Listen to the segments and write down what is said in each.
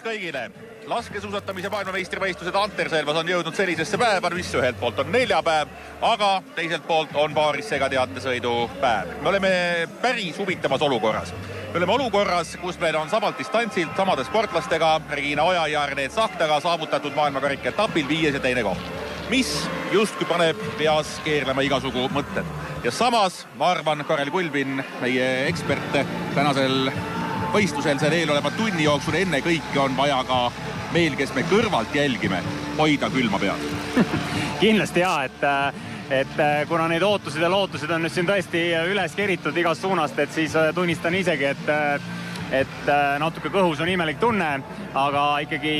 kõigile! Laskesuusatamise maailmameistrivõistlused Anterselvas on jõudnud sellisesse päeva, mis ühelt poolt on neljapäev, aga teiselt poolt on paaris segateatesõidu päev. Me oleme päris huvitavas olukorras. Me oleme olukorras, kus meil on samalt distantsilt samade sportlastega Regina Oja ja Renet Sahtaga saavutatud maailmakarika etapil 5. ja 2. koht, mis justkui paneb peas keerlema igasugu mõtted. Ja samas, ma arvan, Karel Kulbin, meie eksperte tänasel võistlusel selle eeloleva tunni jooksul enne kõike on vaja ka meil, kes me kõrvalt jälgime, hoida külma pead. Kindlasti et kuna neid ootused ja lootused on nüüd siin tõesti üles keritud igast suunast, et siis tunnistan isegi, et natuke kõhus on imelik tunne, aga ikkagi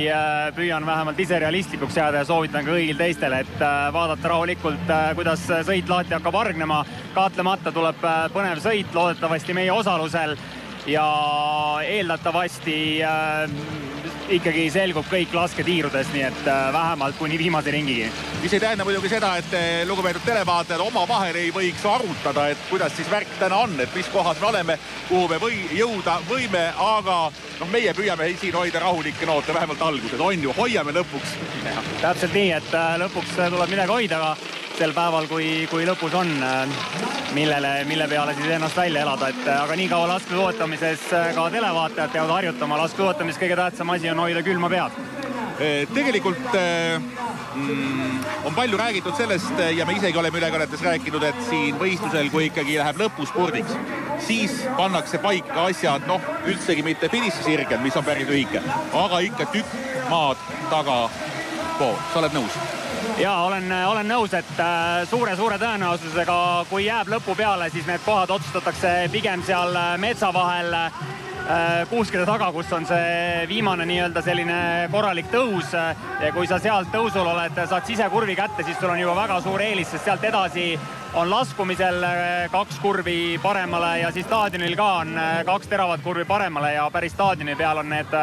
püüan vähemalt ise realistlikuks jääda ja soovitan ka kõigil teistele, et vaadata rahulikult, kuidas sõit lahti hakkab hargnema. Kahtlemata tuleb põnev sõit, loodetavasti meie osalusel ja eeldatavasti ikkagi selgub kõik lasketiirudes, nii et vähemalt kuni viimase ringigi. Mis ei tähenda muidugi seda, et lugupeetud televaatajad oma vahel ei võiks arutada, et kuidas siis värk täna on, et mis kohas me oleme, kuhu me jõuda võime, aga meie püüame siin hoida rahulikke noote vähemalt alguses, on ju, hoiame lõpuks. Täpselt nii, et lõpuks tuleb midagi hoida, aga sel päeval, kui lõpus on, mille peale siis ennast välja elada, aga nii kaua laskesuusatamises ka televaatajad peavad harjutama. Laskesuusatamis kõige tähtsam asi on hoida külma pead. Tegelikult on palju räägitud sellest ja me isegi oleme ülekannetes rääkinud, et siin võistlusel, kui ikkagi läheb lõpuspordiks, siis pannakse paika asjad, üldsegi mitte finišisirgel, mis on päris lühike, aga ikka tükk maad taga pool. Sa oled nõus? Jaa, olen nõus, et suure tõenäosusega, kui jääb lõpu peale, siis need kohad otsustatakse pigem seal metsa vahel kuuskede taga, kus on see viimane nii-öelda selline korralik tõus ja kui sa sealt tõusul oled, saad sisekurvi kätte, siis sul on juba väga suur eelis, sest sealt edasi on laskumisel 2 kurvi paremale ja siis staadionil ka on 2 teravat kurvi paremale ja päris staadioni peal on need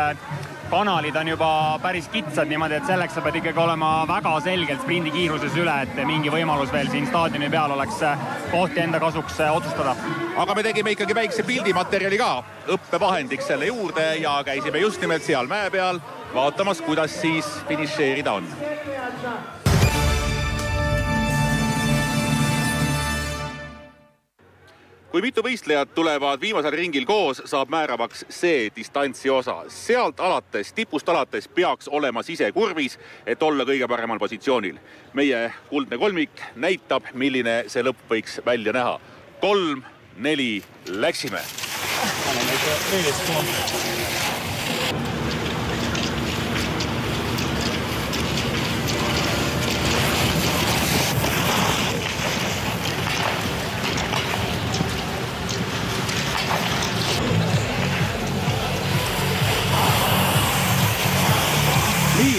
kanalid on juba päris kitsad niimoodi, et selleks sa pead ikkagi olema väga selgelt sprindikiiruses üle, et mingi võimalus veel siin staadioni peal oleks kohti enda kasuks otsustada. Aga me tegime ikkagi väikse pildimaterjali ka õppevahendiks selle juurde ja käisime just nimelt seal mäe peal vaatamas, kuidas siis finišeerida on. Kui mitu võistlejad tulevad viimasel ringil koos, saab määravaks see distantsi osa. Sealt alates, tipust alates peaks olema sisekurvis, et olla kõige paremal positsioonil. Meie kuldne kolmik näitab, milline see lõpp võiks välja näha. 3, 4, läksime!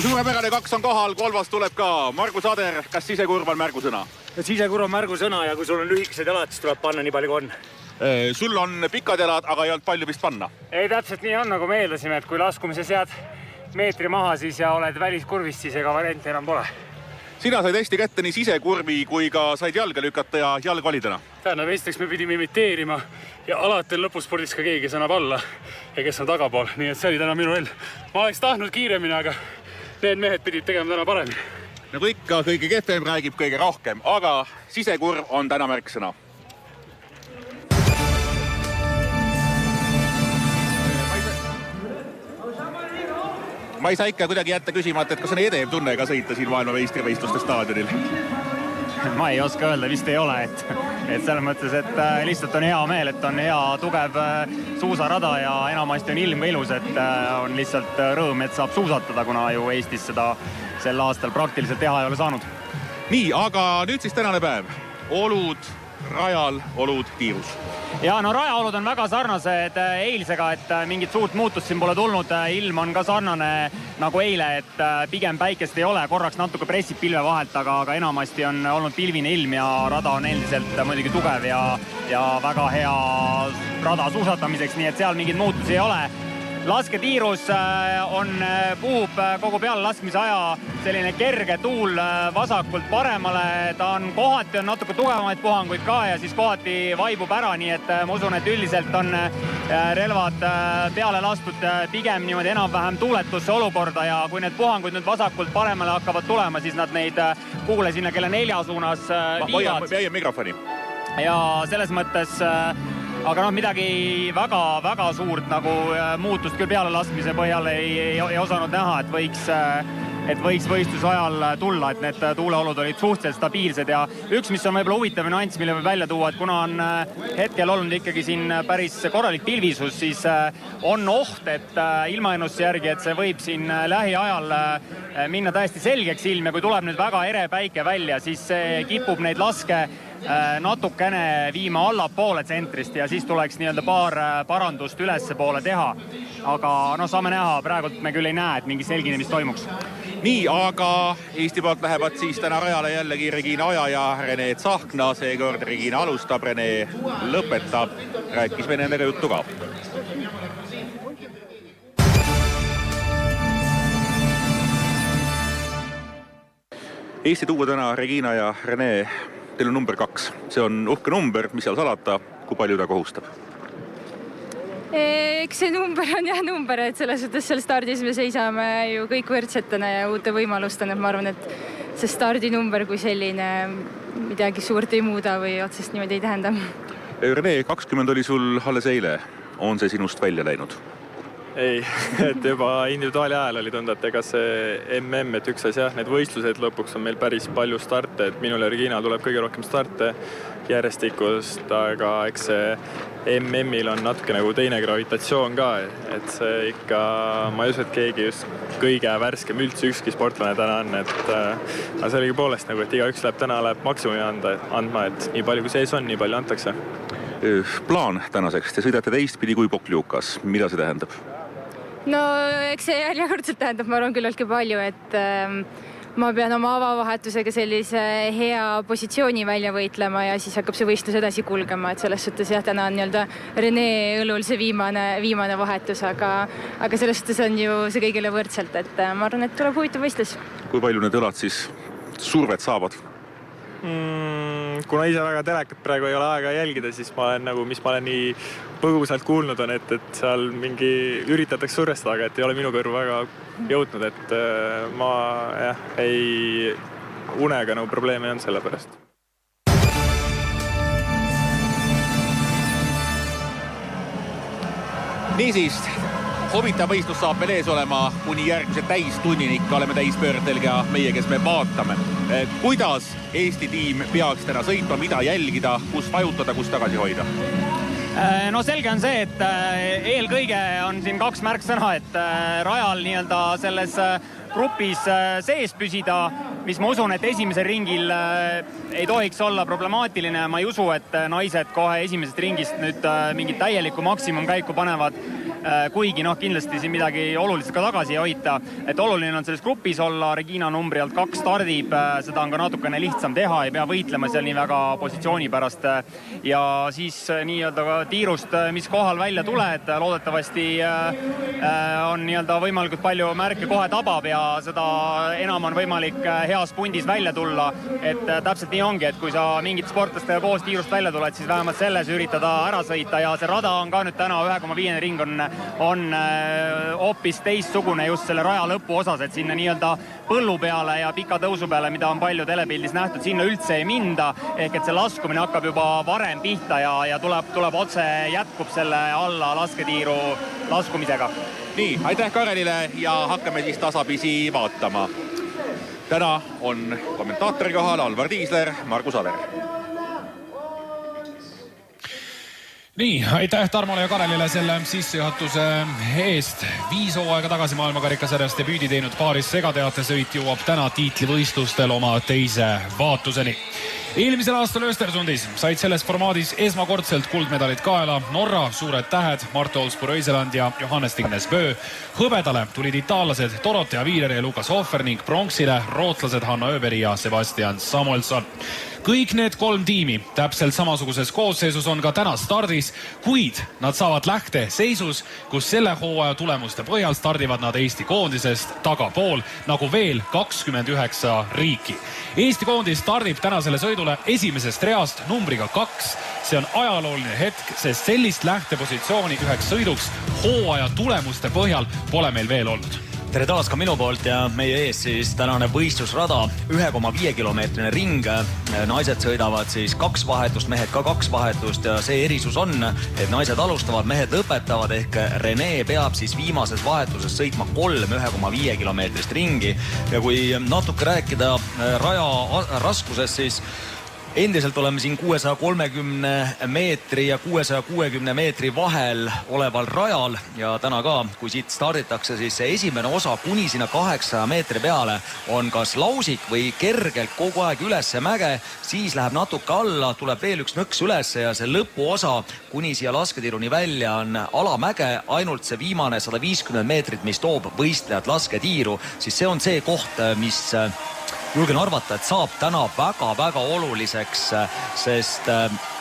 Suurepärane 2 on kohal, 3. tuleb ka Margus Ader. Kas sisekurv on märgusõna? Sisekurv on märgusõna ja kui sul on lühikesed jalad, siis tuleb panna nii palju kui on. Sul on pikad jalad, aga ei olnud palju vist panna? Ei, täpselt nii on, nagu me eeldasime, et kui laskumises jääd meetri maha siis ja oled väliskurvist, siis ega varianti enam pole. Sina said hästi kätte nii sisekurvi kui ka said jalga lükata ja jalg validena. Tähendab, esiteks me pidime imiteerima ja alati on lõpuspordis ka keegi, kes annab alla ja kes on tagapool. Nii et see oli täna minu ell. Ma oleks tahtnud kiiremini, aga need mehed pidid tegema täna paremini. Nagu ikka, kõige kehvem räägib kõige rohkem, aga sisekurv on täna märksõna. Ma ei saa ikka kuidagi jätta küsimata, et kas on edev tunne ka sõita siin maailmameistrivõistluste staadionil? Ma ei oska öelda, vist ei ole, et selles mõttes, et lihtsalt on hea meel, et on hea tugev suusarada ja enamasti on ilm ilus, et on lihtsalt rõõm, et saab suusatada, kuna ju Eestis seda sel aastal praktiliselt teha ei ole saanud. Nii, aga nüüd siis tänane päev. Olud rajal, olud tiirus. Ja rajaolud on väga sarnased eilsega, et mingit suurt muutust siin pole tulnud. Ilm on ka sarnane nagu eile, et pigem päikest ei ole, korraks natuke pressib pilve vahelt, aga enamasti on olnud pilvine ilm ja rada on endiselt muidugi tugev ja väga hea rada suusatamiseks, nii et seal mingit muutusi ei ole. lasketiirus puhub kogu peale laskmise aja selline kerge tuul vasakult paremale. Ta on kohati on natuke tugevamaid puhanguid ka ja siis kohati vaibub ära, nii et ma usun, et üldiselt on relvad peale lastud pigem niimoodi enam-vähem tuuletusse olukorda ja kui need puhangud nüüd vasakult paremale hakkavad tulema, siis nad neid kuule sinna kella 4 suunas viivad. Ma jäin mikrofoni. Ja selles mõttes aga midagi väga suurt nagu muutust küll peale laskmise põhjal ei osanud näha, et võiks võistluse ajal tulla, et need tuuleolud olid suhteliselt stabiilsed ja üks, mis on võib-olla huvitav nüanss, mille võib välja tuua, et kuna on hetkel olnud ikkagi siin päris korralik pilvisus, siis on oht, et ilmaennuste järgi, et see võib siin lähiajal minna täiesti selgeks ilm ja kui tuleb nüüd väga ere päike välja, siis see kipub neid laske natukene viima allapoole tsentrist ja siis tuleks nii-öelda paar parandust ülesse poole teha. Aga saame näha, praegult me küll ei näe, et mingi selginemist toimuks. Nii, aga Eesti poolt lähevad siis täna rajale jällegi Regina Oja ja Rene Tsahkna. Seekord Regina alustab, Rene lõpetab. Rääkis me nendega juttu ka. Eesti tuua täna Regina ja Rene. Teil on number 2. See on uhke number, mis seal salata, kui palju ta kohustab? Eks see number on number, et selles suhtes seal stardis me seisame ju kõik võrdsetena ja uute võimalustena. Ma arvan, et see stardinumber kui selline midagi suurt ei muuda või otsest niimoodi ei tähenda. Rene, 20 oli sul alles eile. On see sinust välja läinud? Ei, et juba individuaali ajal oli tunda, et ega see MM, et üks asi need võistlused lõpuks on meil päris palju starte, et minul ja Regina tuleb kõige rohkem starte järjestikust, aga eks see MM-il on natuke nagu teine gravitatsioon ka, et see ikka, ma ei usu, et keegi just kõige värskem üldse ükski sportlane täna on, et sellega poolest nagu, et igaüks läheb maksimumi andma, et nii palju kui sees on, nii palju antakse. Plaan tänaseks, te sõidate teistpidi kui Pokljukas, mida see tähendab? No eks see järjekordselt tähendab, ma arvan küllaltki palju, et ma pean oma avavahetusega sellise hea positsiooni välja võitlema ja siis hakkab see võistlus edasi kulgema, et selles suhtes täna on nii-öelda Rene õlul see viimane vahetus, aga selles suhtes on ju see kõigile võrdselt, et ma arvan, et tuleb huvitav võistlus. Kui palju need õlad siis survet saavad? Kuna ise väga telekat praegu ei ole aega jälgida, siis ma olen nii põgusalt kuulnud on, et seal mingi üritatakse survestada, aga et ei ole minu kõrvu väga jõudnud, et ma ei unega nagu probleeme on selle pärast. Niisiis, huvitav võistlus saab veel ees olema kuni järgmise täistunnini, ikka oleme täispöördel ja meie, kes me vaatame. Kuidas Eesti tiim peaks täna sõitma, mida jälgida, kus vajutada, kus tagasi hoida? No selge on see, et eelkõige on siin 2 märksõna, et rajal nii-öelda selles grupis sees püsida, mis ma usun, et esimesel ringil ei tohiks olla problemaatiline. Ma ei usu, et naised kohe esimesest ringist nüüd mingit täielikku maksimumkäiku panevad, kuigi kindlasti siin midagi oluliselt ka tagasi ei hoita. Et oluline on selles grupis olla, Regina numbri alt 2 stardib, seda on ka natukene lihtsam teha, ei pea võitlema seal nii väga positsiooni pärast. Ja siis nii-öelda ka tiirust, mis kohal välja tuled, loodetavasti on nii-öelda võimalikult palju märke kohe tabab ja seda enam on võimalik heas pundis välja tulla. Et täpselt nii ongi, et kui sa mingit sportlastega koos tiirust välja tuled, siis vähemalt selles üritada ära sõita ja see rada on ka nüüd täna 1,5 ring on hoopis teistsugune just selle raja lõpu osas, et sinna nii-öelda põllu peale ja pika tõusu peale, mida on palju telepildis nähtud, sinna üldse ei minda, ehk et see laskumine hakkab juba varem pihta ja tuleb otse, jätkub selle alla lasketiiru laskumisega. Nii, aitäh Karelile ja hakkame siis tasapisi vaatama. Täna on kommentaatori kohal Alvar Tiisler, Margus Ader. Nii, aitäh Tarmole ja Karelile selle sissejuhatuse eest. 5 hooaega tagasi maailmakarikasarjas debüüdi teinud paaris segateatesõit jõuab täna tiitlivõistlustel oma teise vaatuseni. Eelmisel aastal Östersundis said selles formaadis esmakordselt kuldmedalit kaela Norra suured tähed Marte Olsbu-Röiseland ja Johannes Tingnes Bö. Hõbedale tulid itaallased Dorothea Viiler ja Lukas Hofer ning pronksile rootslased Hanna Öberi ja Sebastian Samuelson. kõik need 3 tiimi täpselt samasuguses koosseisus on ka täna stardis, kuid nad saavad lähte seisus, kus selle hooaja tulemuste põhjal stardivad nad Eesti koondisest tagapool, nagu veel 29 riiki. Eesti koondis stardib tänasele sõidule esimesest reast numbriga 2. See on ajalooline hetk, sest sellist lähtepositsiooni üheks sõiduks hooaja tulemuste põhjal pole meil veel olnud. Tere taas ka minu poolt ja meie ees siis tänane võistlusrada, 1,5 kilomeetrine ring. Naised sõidavad siis 2 vahetust, mehed ka 2 vahetust ja see erisus on, et naised alustavad, mehed lõpetavad ehk Rene peab siis viimases vahetuses sõitma 3 1,5 kilomeetrist ringi. Ja kui natuke rääkida raja raskusest, siis endiselt oleme siin 630 meetri ja 660 meetri vahel oleval rajal ja täna ka, kui siit starditakse, siis see esimene osa kuni sinna 800 meetri peale on kas lausik või kergelt kogu aeg ülesse mäge, siis läheb natuke alla, tuleb veel üks nõks ülesse ja see lõpuosa kuni siia lasketiiruni välja on alamäge, ainult see viimane 150 meetrit, mis toob võistlejad lasketiiru, siis see on see koht, mis julgen arvata, et saab täna väga-väga oluliseks, sest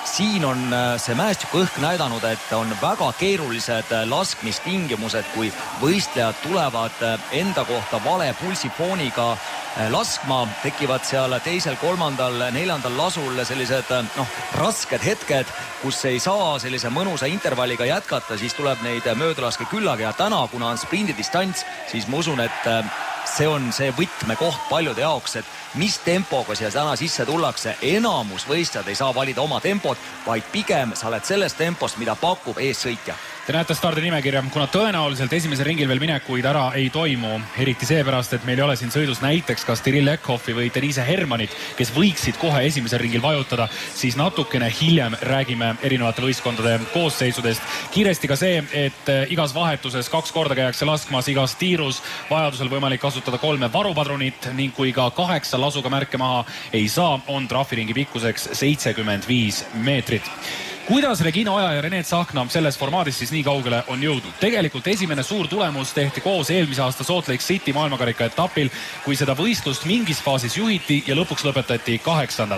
siin on see mäestiku õhk näidanud, et on väga keerulised laskmistingimused, kui võistlejad tulevad enda kohta vale pulsifooniga laskma, tekivad seal teisel, 3., 4. lasul sellised rasked hetked, kus ei saa sellise mõnusa intervalliga jätkata, siis tuleb neid möödalaske küllaga ja täna, kuna on sprindidistants, siis ma usun, et see on see võtmekoht paljude jaoks, et mis tempoga siia täna sisse tullakse. Enamus võistlejad ei saa valida oma tempot, vaid pigem sa oled sellest tempost, mida pakub eessõitja. Te näete stardi nimekirja, kuna tõenäoliselt esimesel ringil veel minekuid ära ei toimu, eriti seepärast, et meil ei ole siin sõidus näiteks kas Tiril Ekhoffi või Denise Hermanit, kes võiksid kohe esimesel ringil vajutada, siis natukene hiljem räägime erinevate võistkondade koosseisudest. Kiiresti ka see, et igas vahetuses 2 korda käiakse laskmas igas tiirus, vajadusel võimalik kasutada 3 varupadrunit ning kui ka 8 lasuga märke maha ei saa, on trahviringi pikkuseks 75 meetrit. Kuidas Regina Oja ja Rene Tsahkna selles formaadis siis nii kaugele on jõudnud? Tegelikult esimene suur tulemus tehti koos eelmise aasta Salt Lake City maailmakarika etapil, kui seda võistlust mingis faasis juhiti ja lõpuks lõpetati 8.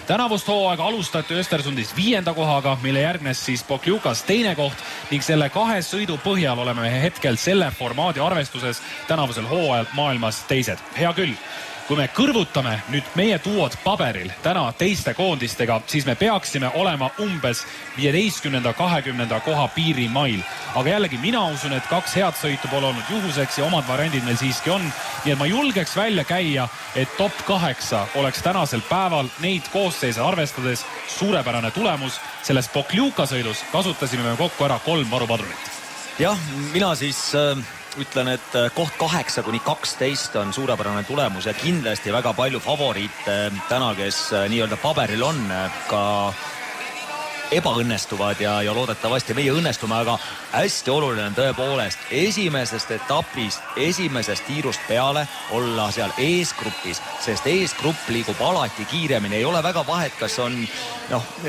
Tänavust hooaega alustati Östersundis 5. kohaga, mille järgnes siis Pokljukas 2. koht ning selle 2 sõidu põhjal oleme hetkel selle formaadi arvestuses tänavusel hooajal maailmas 2. Hea küll. Kui me kõrvutame nüüd meie duod paberil täna teiste koondistega, siis me peaksime olema umbes 15-20 koha piirimail. Aga jällegi mina usun, et 2 head sõitu pole olnud juhuseks ja omad variandid meil siiski on. Nii et ma julgeks välja käia, et top 8 oleks tänasel päeval neid koosseise arvestades suurepärane tulemus. Selles Pokljuka sõidus kasutasime me kokku ära 3 varupadrunit. Jah, mina siis ütlen, et koht 8-12 on suurepärane tulemus ja kindlasti väga palju favoriite täna, kes nii-öelda paberil on, ka ebaõnnestuvad ja loodetavasti meie õnnestume, aga hästi oluline on tõepoolest esimesest etapist, esimesest tiirust peale olla seal eesgrupis, sest eesgrupp liigub alati kiiremini, ei ole väga vahet, kas on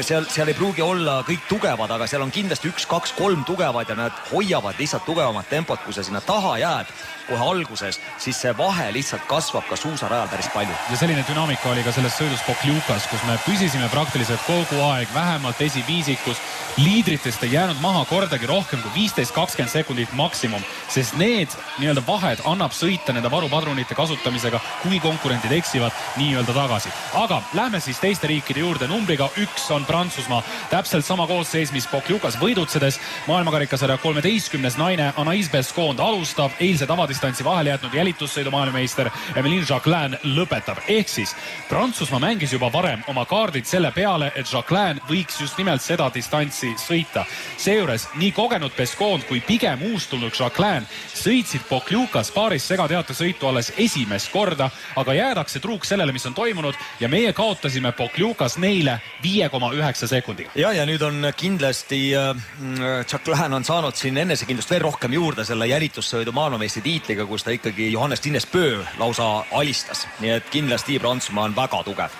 seal ei pruugi olla kõik tugevad, aga seal on kindlasti 1, 2, 3 tugevad ja nad hoiavad lihtsalt tugevamat tempot, kui sa sinna taha jääd kohe alguses, siis see vahe lihtsalt kasvab ka suusarajal päris palju. Ja selline dünaamika oli ka selles sõidus Pokljukas, kus me püsisime praktiliselt kogu aeg vähemalt esiviisikus. Liidritest ei jäänud maha kordagi rohkem kui 15-20 sekundit maksimum, sest need nii-öelda vahed annab sõita nende varupadrunite kasutamisega, kui konkurentid eksivad nii-öelda tagasi. Aga lähme siis teiste riikide juurde. Numbriga 1 on Prantsusmaa, täpselt sama koosseis, mis Pokljukas võidutsedes. Maailmakarikasarja 13. naine Anaïs Bescond alustab, eilse tavadistantsi vahele jätnud jälitussõidu maailmameister Emeline Jacquelin lõpetab. Ehk siis Prantsusmaa mängis juba varem oma kaardid selle peale, et Jacquelin võiks just nimelt seda distantsi sõita. Seejuures nii kogenud Bescond kui pigem uustulnud Jacquelin sõitsid Pokljukas paaris segateate sõitu alles esimest korda, aga jäädakse truuks sellele, mis on toimunud ja meie kaotasime Pokljukas neile 5,9 sekundiga. Ja nüüd on kindlasti Jacquelin on saanud siin enesekindlust veel rohkem juurde selle jälitussõidu maailmameistri tiitliga, kus ta ikkagi Johannes Tinnes-Pöö lausa alistas. Nii et kindlasti Prantsusmaa on väga tugev.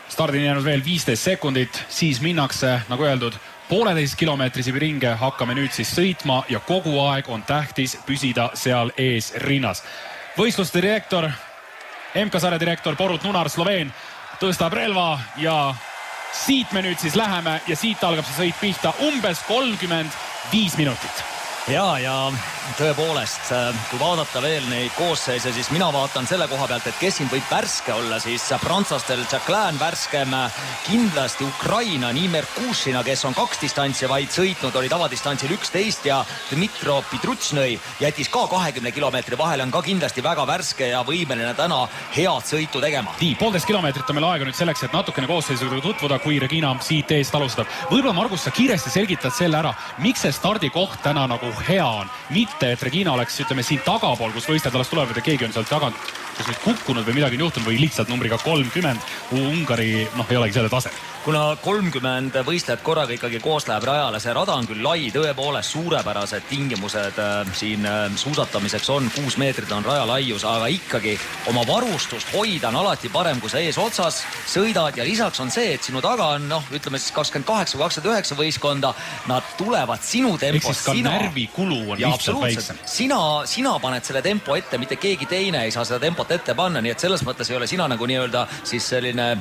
Stardini jäänud veel 15 sekundit, siis minnakse, nagu öeldud, 1,5 kilomeetrisi ringe hakkame nüüd siis sõitma ja kogu aeg on tähtis püsida seal ees rinnas. Võistluste direktor, MK-sarja direktor Borut Nunar, Sloveen, tõstab relva ja siit me nüüd siis läheme ja siit algab see sõit pihta umbes 35 minutit. Ja tõepoolest, kui vaadata veel neid koosseise, siis mina vaatan selle koha pealt, et kes siin võib värske olla, siis prantslastel Jacqueline värskem, kindlasti Ukraina, nii Merkushina, kes on 2 distantsi vaid sõitnud, oli tavadistantsil 11 ja Dmitro Pidrutsnõi jättis ka 20 kilomeetri vahele, on ka kindlasti väga värske ja võimeline täna head sõitu tegema. Nii, 1,5 kilomeetrit on meil aega nüüd selleks, et natukene koosseisuga tutvuda, kui Regina siit eest alustab. Võib-olla, Margus, sa kiiresti selgitad selle ära, miks see stardikoht täna nagu hea on. Mitte, et Regina oleks, ütleme, siin tagapool, kus võistlejad alles tulevad ja keegi on sealt tagant, kus nüüd kukkunud või midagi on juhtunud või lihtsalt numbriga 30, Ungari, ei olegi selle tase. Kuna 30 võistlejad korraga ikkagi koos läheb rajale, see rada on küll lai, tõepoolest suurepärased tingimused siin suusatamiseks on, 6 meetrit on raja laius, aga ikkagi oma varustust hoida on alati parem, kui sa ees otsas sõidad ja lisaks on see, et sinu taga on, ütleme siis 28-29 võistkonda, nad tulevad sinu tempos. Ehk siis ka närvikulu on lihtsalt väiksem. Sina paned selle tempo ette, mitte keegi teine ei saa seda tempot ette panna, nii et selles mõttes ei ole sina nagu nii-öelda siis selline,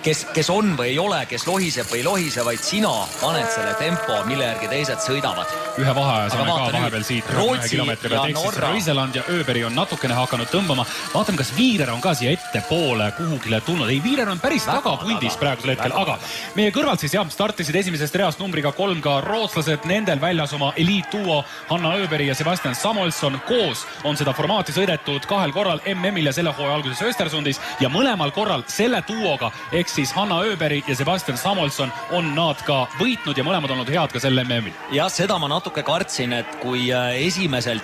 kes on või ei ole, kes lohiseb või eilohise, vaid sina paned selle tempo, mille järgi teised sõidavad. Ühe vaheaja saame ka vahepeal siit 1 kilomeetri pealt, ehk siis Röiseland ja Ööberi on natukene hakanud tõmbama. Vaatame, kas Viirer on ka siia ettepoole kuhugile tulnud. Ei, Viirer on päris tagapundis praegusel hetkel, aga meie kõrvalt siis startisid esimesest reast numbriga 3 ka rootslased, nendel väljas oma eliitduo Hanna Ööberi ja Sebastian Samuelson. Koos on seda formaati sõidetud 2 korral MM-il ja selle hooaja alguses Östersundis ja mõlemal korral selle duoga, ehk siis Hanna Ööberi ja Sebastian Samuelson on nad ka võitnud ja mõlemad olnud head ka selle MM-il. Ja seda ma natuke kartsin, et kui esimesel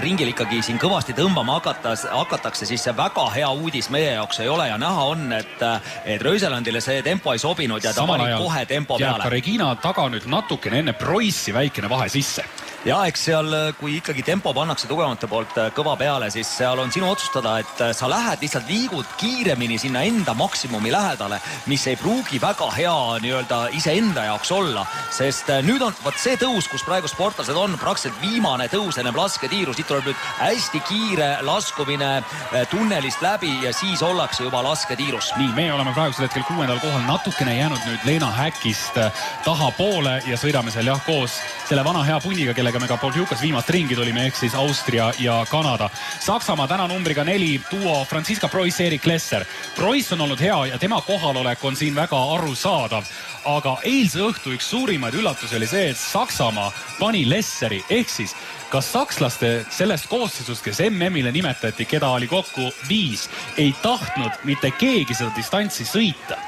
ringil ikkagi siin kõvasti tõmbama hakatakse, siis see väga hea uudis meie jaoks ei ole ja näha on, et Röiselandile see tempo ei sobinud ja ta pani kohe tempo peale. Ka Regina taga nüüd natukene enne Proissi väikene vahe sisse. Ja eks seal, kui ikkagi tempo pannakse tugevamate poolt kõva peale, siis seal on sinu otsustada, et sa lähed lihtsalt liigud kiiremini sinna enda maksimumi lähedale, mis ei pruugi väga hea nii-öelda iseenda jaoks olla, sest nüüd on see tõus, kus praegu sportlased on praktiliselt viimane tõus enne lasketiiru, siit tuleb nüüd hästi kiire laskumine tunnelist läbi ja siis ollakse juba lasketiirus. Nii, meie oleme praegusel hetkel 6. kohal, natukene jäänud nüüd Leena Häkist tahapoole ja sõidame seal koos selle vana hea punniga, kellega me ka Poljukas viimast ringi tulime, ehk siis Austria ja Kanada. Saksamaa täna numbriga 4 duo Franziska Preuss, Erik Lesser. Preuss on olnud hea ja tema kohalolek on siin väga arusaadav, aga eilse õhtu üks suurimaid üllatusi oli see, et Saksamaa pani Lesseri, ehk siis kas sakslaste sellest koosseisust, kes MM-ile nimetati, keda oli kokku 5, ei tahtnud mitte keegi seda distantsi sõita.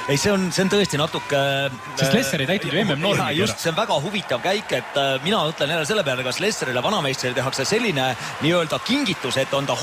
Ei, see on tõesti natuke... Sest Lesser ei täitud ju MM-normi. Just, see on väga huvitav käik, et mina ütlen jälle selle peale, kas Lesserile vanameistrile tehakse selline nii-öelda kingitus, et on ta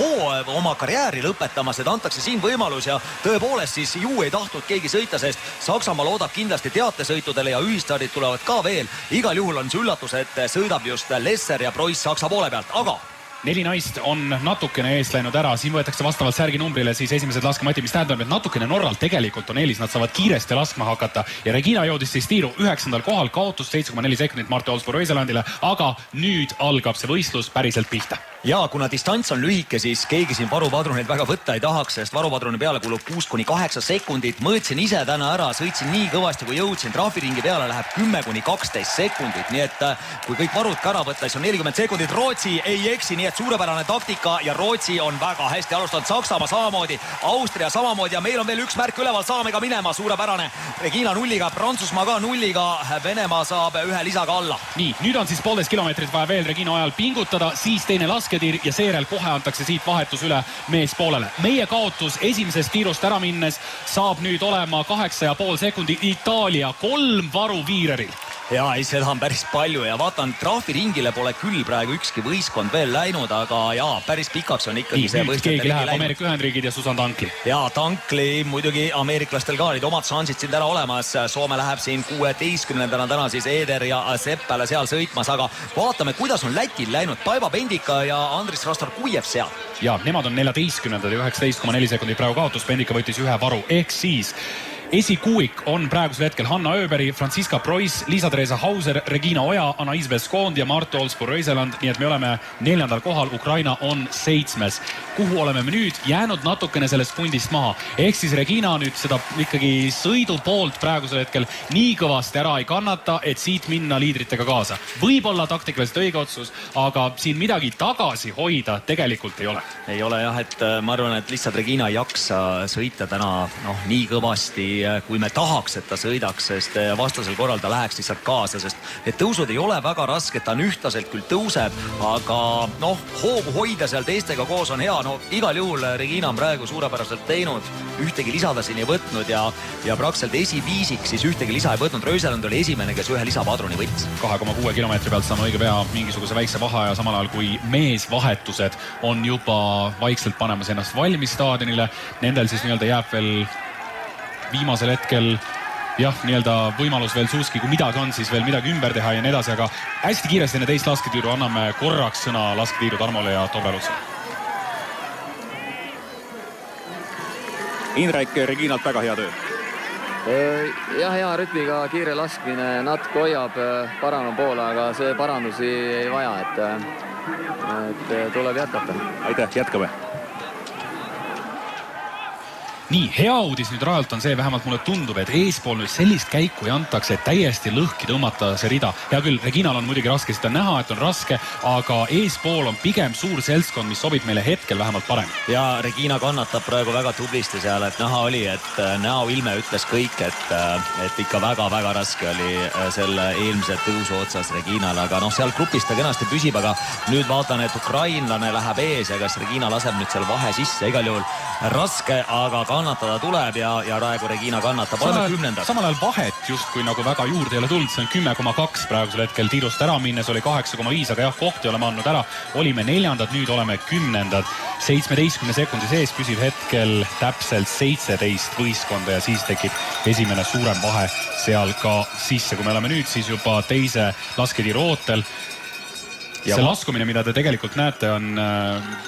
oma karjääri lõpetamas, et antakse siin võimalus ja tõepoolest siis ju ei tahtnud keegi sõita, sest Saksamaa loodab kindlasti teatesõitudele ja ühistardid tulevad ka veel. Igal juhul on see üllatus, et sõidab just Lesser ja Preuss Saksa poole pealt, aga 4 naist on natukene eest läinud ära, siin võetakse vastavalt särginumbrile siis esimesed laskematid, mis tähendab, et natukene Norral tegelikult on eelis, nad saavad kiiresti laskma hakata ja Regina jõudis siis tiiru 9. kohal, kaotus 7,4 sekundit Marte Olspo Röiselandile, aga nüüd algab see võistlus päriselt pihta. Ja kuna distants on lühike, siis keegi siin varupadruneid väga võtta ei tahaks, sest varupadruni peale kulub 6-8 sekundit. Mõõtsin ise täna ära, sõitsin nii kõvasti kui jõudsin, trahviringi peale läheb 10-12 sekundit, nii et kui kõik varud ka ära võtta, siis on 40 sekundit. Rootsi ei eksi, nii et suurepärane taktika ja Rootsi on väga hästi alustanud, Saksamaa samamoodi, Austria samamoodi ja meil on veel üks märk üleval, saame ka minema, suurepärane. Regina nulliga, Prantsusmaa ka nulliga, Venemaa saab ühe lisaga alla. Nii, nüüd on siis 1,5 kilomeetrit vaja veel Regina ajal pingutada, siis teine lasketiir ja seejärel kohe antakse siit vahetus üle meespoolele. Meie kaotus esimesest tiirust ära minnes saab nüüd olema 8,5 sekundi. Itaalia 3 varu Viireril. Ja ei, seda on päris palju ja vaatan, trahviringile pole küll praegu ükski võistkond veel läinud, aga jaa, päris pikaks on ikkagi see võistkond. Keegi läheb Ameerika Ühendriigid ja Susan Tankli. Ja Tankli muidugi ameeriklastel ka olid omad šansid siin ära olemas. Soome läheb siin 16. täna siis Eder ja Seppele seal sõitmas, aga vaatame, kuidas on Lätil läinud. Taiva Pendika ja Andris Rastorkujev seal. Ja nemad on 14. ja 19,4 sekundit praegu kaotus. Pendika võttis ühe varu, ehk siis esikuuik on praegusel hetkel Hanna Ööberi, Franziska Preuss, Liisa-Theresa Hauser, Regina Oja, Anais Beskond ja Mart Olsbu-Röiseland, nii et me oleme 4. kohal, Ukraina on 7. Kuhu oleme me nüüd jäänud natukene sellest pundist maha? Ehk siis Regina nüüd seda ikkagi sõidu poolt praegusel hetkel nii kõvasti ära ei kannata, et siit minna liidritega kaasa. Võib-olla taktikaliselt õige otsus, aga siin midagi tagasi hoida tegelikult ei ole. Ei ole jah, et ma arvan, et lihtsalt Regina ei jaksa sõita täna nii kõvasti, kui me tahaks, et ta sõidaks, sest vastasel korral ta läheks lihtsalt kaasa, sest need tõusud ei ole väga rasked, ta on ühtlaselt küll tõuseb, aga hoogu hoida seal teistega koos on hea. Igal juhul Regina on praegu suurepäraselt teinud, ühtegi lisada siin ei võtnud ja praktiliselt esiviisik siis ühtegi lisa ei võtnud. Röiseland oli esimene, kes ühe lisapadruni võttis. 2,6 kilomeetri pealt saame õige pea mingisuguse väikse vaheaja, samal ajal kui meesvahetused on juba vaikselt panemas ennast valmis staadionile. Nendel siis jääb veel viimasel hetkel võimalus veel suuski, kui midagi on, siis veel midagi ümber teha ja nii edasi, aga hästi kiiresti enne teist lasketiiru anname korraks sõna lasketiiru Tarmole ja Tobre Lutsale. Indrek, Reginalt väga hea töö. Jah, hea rütmiga kiire laskmine natuke hoiab parema poole, aga see parandusi ei vaja, et tuleb jätkata. Aitäh, jätkame. Nii, hea uudis nüüd rajalt on see, vähemalt mulle tundub, et eespool nüüd sellist käiku ei antakse, et täiesti lõhki tõmmata see rida. Hea küll, Reginal on muidugi raske, seda näha, et on raske, aga eespool on pigem suur seltskond, mis sobib meile hetkel vähemalt parem. Ja Regina kannatab praegu väga tublisti seal, et näha oli, et näoilme ütles kõik, et ikka väga-väga raske oli selle eelmise tõusu otsas Reginal, aga seal grupis ta kenasti püsib, aga nüüd vaatan, et ukrainlane läheb ees ja kas Regina laseb nüüd seal vahe sisse, igal juhul raske, aga kannatada tuleb ja praegu Regina kannatab. Oleme 10. Samal ajal vahet justkui nagu väga juurde ei ole tulnud, see on 10,2 praegusel hetkel. Tiirust ära minnes oli 8,5, aga jah, kohti oleme andnud ära. Olime 4. nüüd oleme 10. 17 sekundi sees püsib hetkel täpselt 17 võistkonda ja siis tekib esimene suurem vahe seal ka sisse. Kui me oleme nüüd siis juba teise lasketiiru ootel. See laskumine, mida te tegelikult näete, on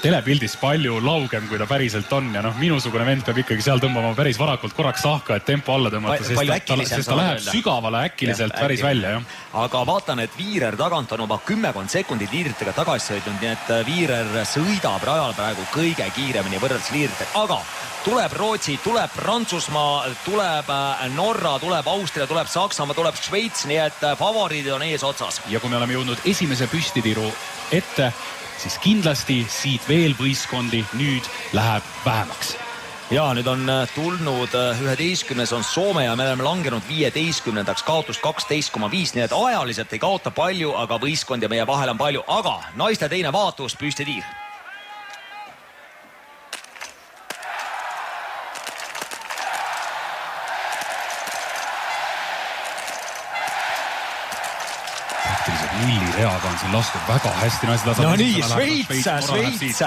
telepildis palju laugem, kui ta päriselt on ja minusugune vend peab ikkagi seal tõmbama päris varakult korraks sahka, et tempo alla tõmmata, sest ta läheb sügavale äkiliselt päris välja. Jah. Aga vaatan, et Viirer tagant on juba 10 sekundit liidritega tagasi sõidnud, nii et Viirer sõidab rajal praegu kõige kiiremini võrreldes liidritega, aga tuleb Rootsi, tuleb Prantsusmaa, tuleb Norra, tuleb Austria, tuleb Saksamaa, tuleb Šveits, nii et favoriidid on ees otsas. Ja kui me oleme jõudnud esimese püstitiiru ette, siis kindlasti siit veel võistkondi nüüd läheb vähemaks. Ja nüüd on tulnud 11. on Soome ja me oleme langenud 15. kaotust 12,5, nii et ajaliselt ei kaota palju, aga võistkond ja meie vahel on palju, aga naiste teine vaatus, püstitiir. Millireaga on siin lastud väga hästi. No nii, Šveits.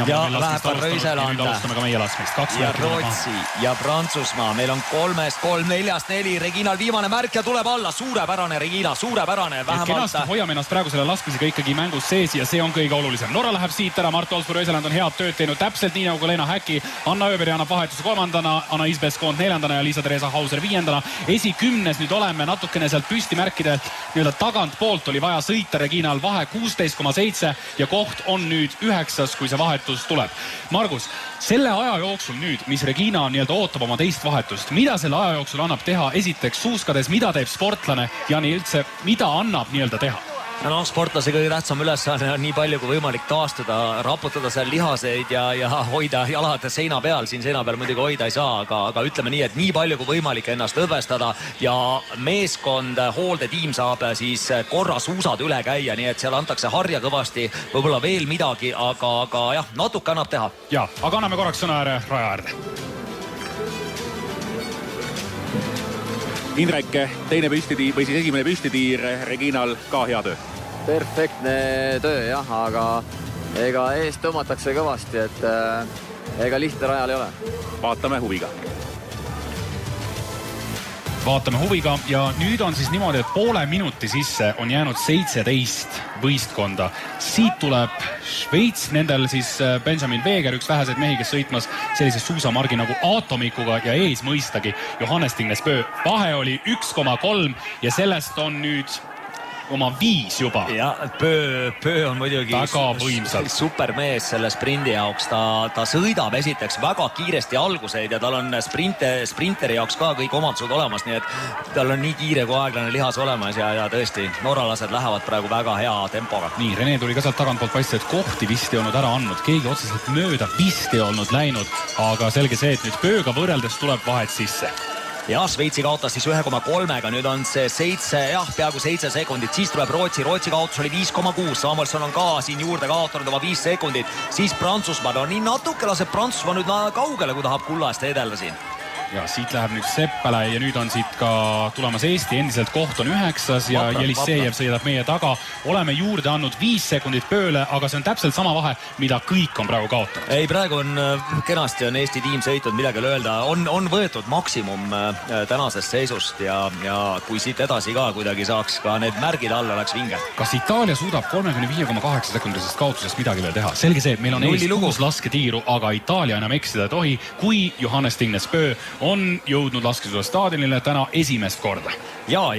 Ja läheb ka Röiseland. Nüüd alustame ka meie laskmist. Ja Rootsi ja Prantsusmaa. Meil on 3-3, 4-4. Reginal viimane märk ja tuleb alla. Suurepärane Regina, suurepärane. Kenasti hoiame ennast praegu selle laskmisega ikkagi mängus sees ja see on kõige olulisem. Norra läheb siit ära. Mart Olsbu-Röiseland on head tööd teinud täpselt nii nagu Lena Häki. Anna Ööberi annab vahetuse 3. Anais Beskond 4. ja Liisa-Theresa Hauser 5. Esi 10. nüüd oleme natukene sealt püstimärkide tagant poolt oli vaja sõita Reginal vahe 16,7 ja koht on nüüd 9, kui see vahetus tuleb. Margus, selle aja jooksul nüüd, mis Regina ootab oma teist vahetust, mida selle aja jooksul annab teha esiteks suuskades, mida teeb sportlane ja nii üldse, mida annab teha? No sportlase kõige tähtsam ülesanne on nii palju kui võimalik taastuda, raputada seal lihaseid ja hoida jalad seina peal. Siin seina peal muidugi hoida ei saa, aga ütleme nii, et nii palju kui võimalik ennast õdvestada ja meeskond, hooldetiim saab siis korra suusad üle käia, nii et seal antakse harja kõvasti, võib-olla veel midagi, aga jah, natuke annab teha. Ja, aga anname korraks sõna raja äärde. Indrek, teine püstitiir või siis esimene püstitiir Reginal ka hea töö. Perfektne töö jah, aga ega eest tõmmatakse kõvasti, et ega lihtne rajal ei ole. Vaatame huviga. vaatame huviga ja nüüd on siis niimoodi, et poole minuti sisse on jäänud 17 võistkonda. Siit tuleb Šveits, nendel siis Benjamin Veger, üks väheseid mehi, kes sõitmas sellise suusamargi nagu Atomikuga ja ees mõistagi Johannes Tingnes-Pöö. Vahe oli 1,3 ja sellest on nüüd oma 5 juba. Ja Pöö on muidugi supermees selle sprindi jaoks. Ta sõidab esiteks väga kiiresti alguseid ja tal on sprinteri jaoks ka kõik omadused olemas, nii et tal on nii kiire kui aeglane lihas olemas ja tõesti, norralased lähevad praegu väga hea tempoga. Nii, Rene tuli ka sealt tagantpoolt paista, et kohti vist ei olnud ära andnud. Keegi otseselt mööda vist ei olnud läinud, aga selge see, et nüüd Pööga võrreldes tuleb vahet sisse. Ja Šveitsi kaotas siis 1,3-ga, nüüd on see peaaegu 7 sekundit, siis tuleb Rootsi kaotus oli 5,6, Samuelson on ka siin juurde kaotanud oma 5 sekundit, siis Prantsusmaa, no nii natuke laseb Prantsusmaa nüüd kaugele, kui tahab kulla eest edelda siin. Ja siit läheb nüüd Seppele ja nüüd on siit ka tulemas Eesti, endiselt koht on 9 ja Jelisejev sõidab meie taga. Oleme juurde andnud 5 sekundit Pööle, aga see on täpselt sama vahe, mida kõik on praegu kaotanud. Ei, praegu on kenasti on Eesti tiim sõitnud, midagi öelda. On võetud maksimum tänasest seisust ja kui siit edasi ka kuidagi saaks ka need märgid alla, oleks vinge. Kas Itaalia suudab 35,8 sekundisest kaotusest midagi veel teha? Selge see, et meil on ees 6 lasketiiru, aga Itaalia enam eksida ei tohi, kui Johannes Tingnes-Pöö on jõudnud laskesuusa staadionile täna esimest korda. Ja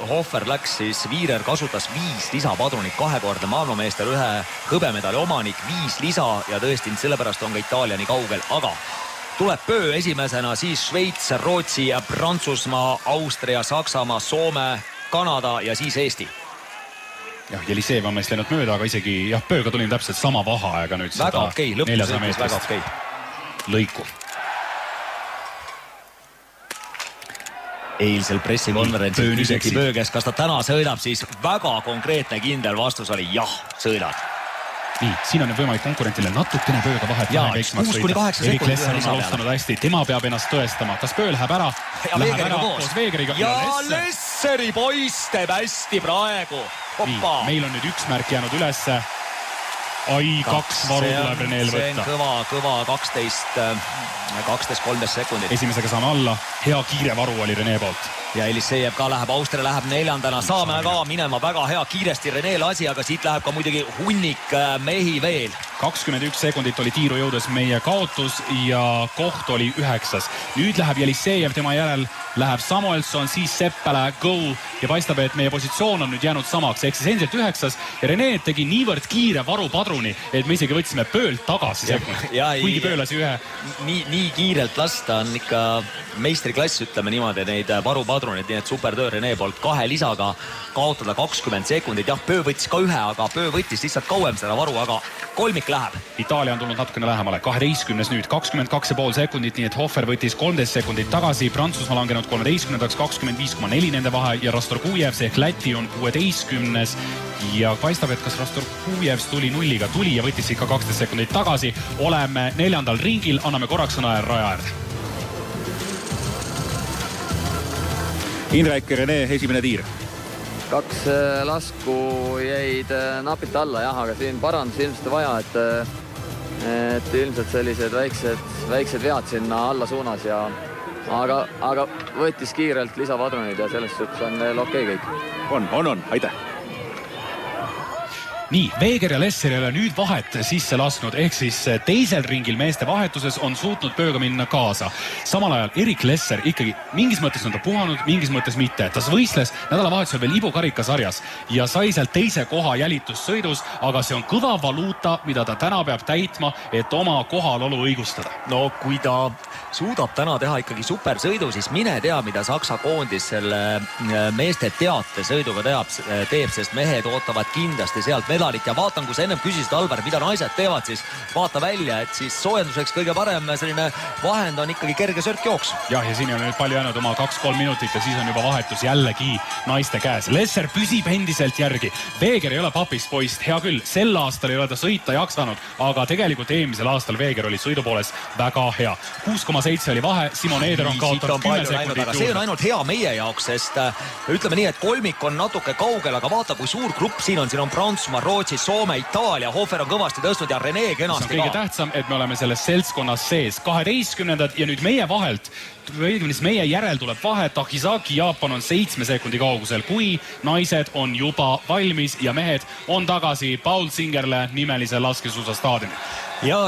Hofer läks siis, Viirer kasutas 5 lisapadrunit, 2-kordne maailmameister, 1 hõbemedali omanik, 5 lisa ja tõesti sellepärast on ka Itaalia nii kaugel, aga tuleb Pöö esimesena, siis Šveits, Rootsi ja Prantsusmaa, Austria, Saksamaa, Soome, Kanada ja siis Eesti. Jelisejev on meist läinud mööda, aga isegi Pööga tulin täpselt sama vaheaega nüüd väga okei, lõpusõitus väga okei. Lõiku. Eilsel pressikonverentsil küsiti Pöö käest, kas ta täna sõidab, siis väga konkreetne kindel vastus oli jah, sõidab. Nii, siin on võimalik konkurentile natukene Pööga vahet. Ja 6-8 Erik Lesser on alustanud hästi, tema peab ennast tõestama. Kas Pöö läheb ära? Läheb ära koos Veegeriga. Ja Lesseri poiss teeb hästi praegu. Nii, meil on nüüd 1 märk jäänud ülesse. 2 varu tuleb Reneel võtta. See on kõva 12-13 sekundit. Esimesega saame alla. Hea kiire varu oli Rene poolt. Ja Elisejev ka läheb, Austria läheb 4. Saame ka minema väga hea kiiresti Reneel asi, aga siit läheb ka muidugi hunnik mehi veel. 21 sekundit oli tiiru jõudes meie kaotus ja koht oli 9. Nüüd läheb Jelisejev, tema järel läheb Samuelson, siis Seppele, Go ja paistab, et meie positsioon on nüüd jäänud samaks, ehk siis endiselt 9. Ja Rene tegi niivõrd kiire varupadruni, et me isegi võtsime Pöölt tagasi sekundit. Kuigi Pöö lasi 1. Nii kiirelt lasta on ikka meistriklass, ütleme niimoodi, neid varupadrunid, nii et supertöö Rene poolt 2 lisaga kaotada 20 sekundit. Jah, Pöö võttis ka 1, aga Pöö võttis lihtsalt kauem seda varu, aga kolmik läheb. Itaalia on tulnud natukene lähemale, 12. nüüd 22,5 sekundit, nii et Hofer võttis 13 sekundit tagasi, Prantsusmaa langenud 13. 25,4 nende vahe ja Rastorgujev, see ehk Läti on 16. ja paistab, et kas Rastorgujev tuli 0-ga, tuli ja võttis ikka 12 sekundit tagasi. Oleme 4. ringil, anname korraks sõna raja äärde. Indrek, Rene, esimene tiir. 2 lasku jäid napilt alla, jah, aga siin parandus ilmselt vaja, et ilmselt sellised väiksed vead sinna alla suunas ja aga võttis kiirelt lisapadrunid ja selles suhtes on veel okei kõik. On, aitäh. Nii, Veger ja Lesser ei ole nüüd vahet sisse lasknud, ehk siis teisel ringil meeste vahetuses on suutnud Pööga minna kaasa. Samal ajal Erik Lesser ikkagi mingis mõttes on ta puhanud, mingis mõttes mitte. Ta võistles nädalavahetusel veel Ibu karikasarjas ja sai sealt 2. koha jälitussõidus, aga see on kõva valuuta, mida ta täna peab täitma, et oma kohalolu õigustada. No kui ta suudab täna teha ikkagi supersõidu, siis mine tea, mida Saksa koondis selle meeste teatesõiduga teeb, sest mehed ootavad kindlasti sealt medalit ja vaatan, kui sa ennem küsisid, Albert, mida naised teevad, siis vaata välja, et siis soojenduseks kõige parem selline vahend on ikkagi kerge sörkjooks. Ja siin on nüüd palju jäänud oma 2-3 minutit ja siis on juba vahetus jällegi naiste käes. Lesser püsib endiselt järgi. Veger ei ole papist poist, hea küll, sel aastal ei ole ta sõita jaksanud, aga tegelikult eelmisel aastal Veger oli sõidu poolest väga hea. 6,7 oli vahe, Simon Eder on kaotanud 10 sekundit. Aga see on ainult hea meie jaoks, sest ütleme nii, et kolmik on natuke kaugel, aga vaata, kui suur grupp siin on Prantsusmaa, Rootsi, Soome, Itaalia, Hofer on kõvasti tõstnud ja Rene kenasti kõige tähtsam, et me oleme selles seltskonnas sees 12. ja nüüd meie vahelt meie järel tuleb vahe, Takizaki Jaapan on 7 sekundi kaugusel, kui naised on juba valmis ja mehed on tagasi Paul Zingerle nimelise laskesuusastaadiumi. Ja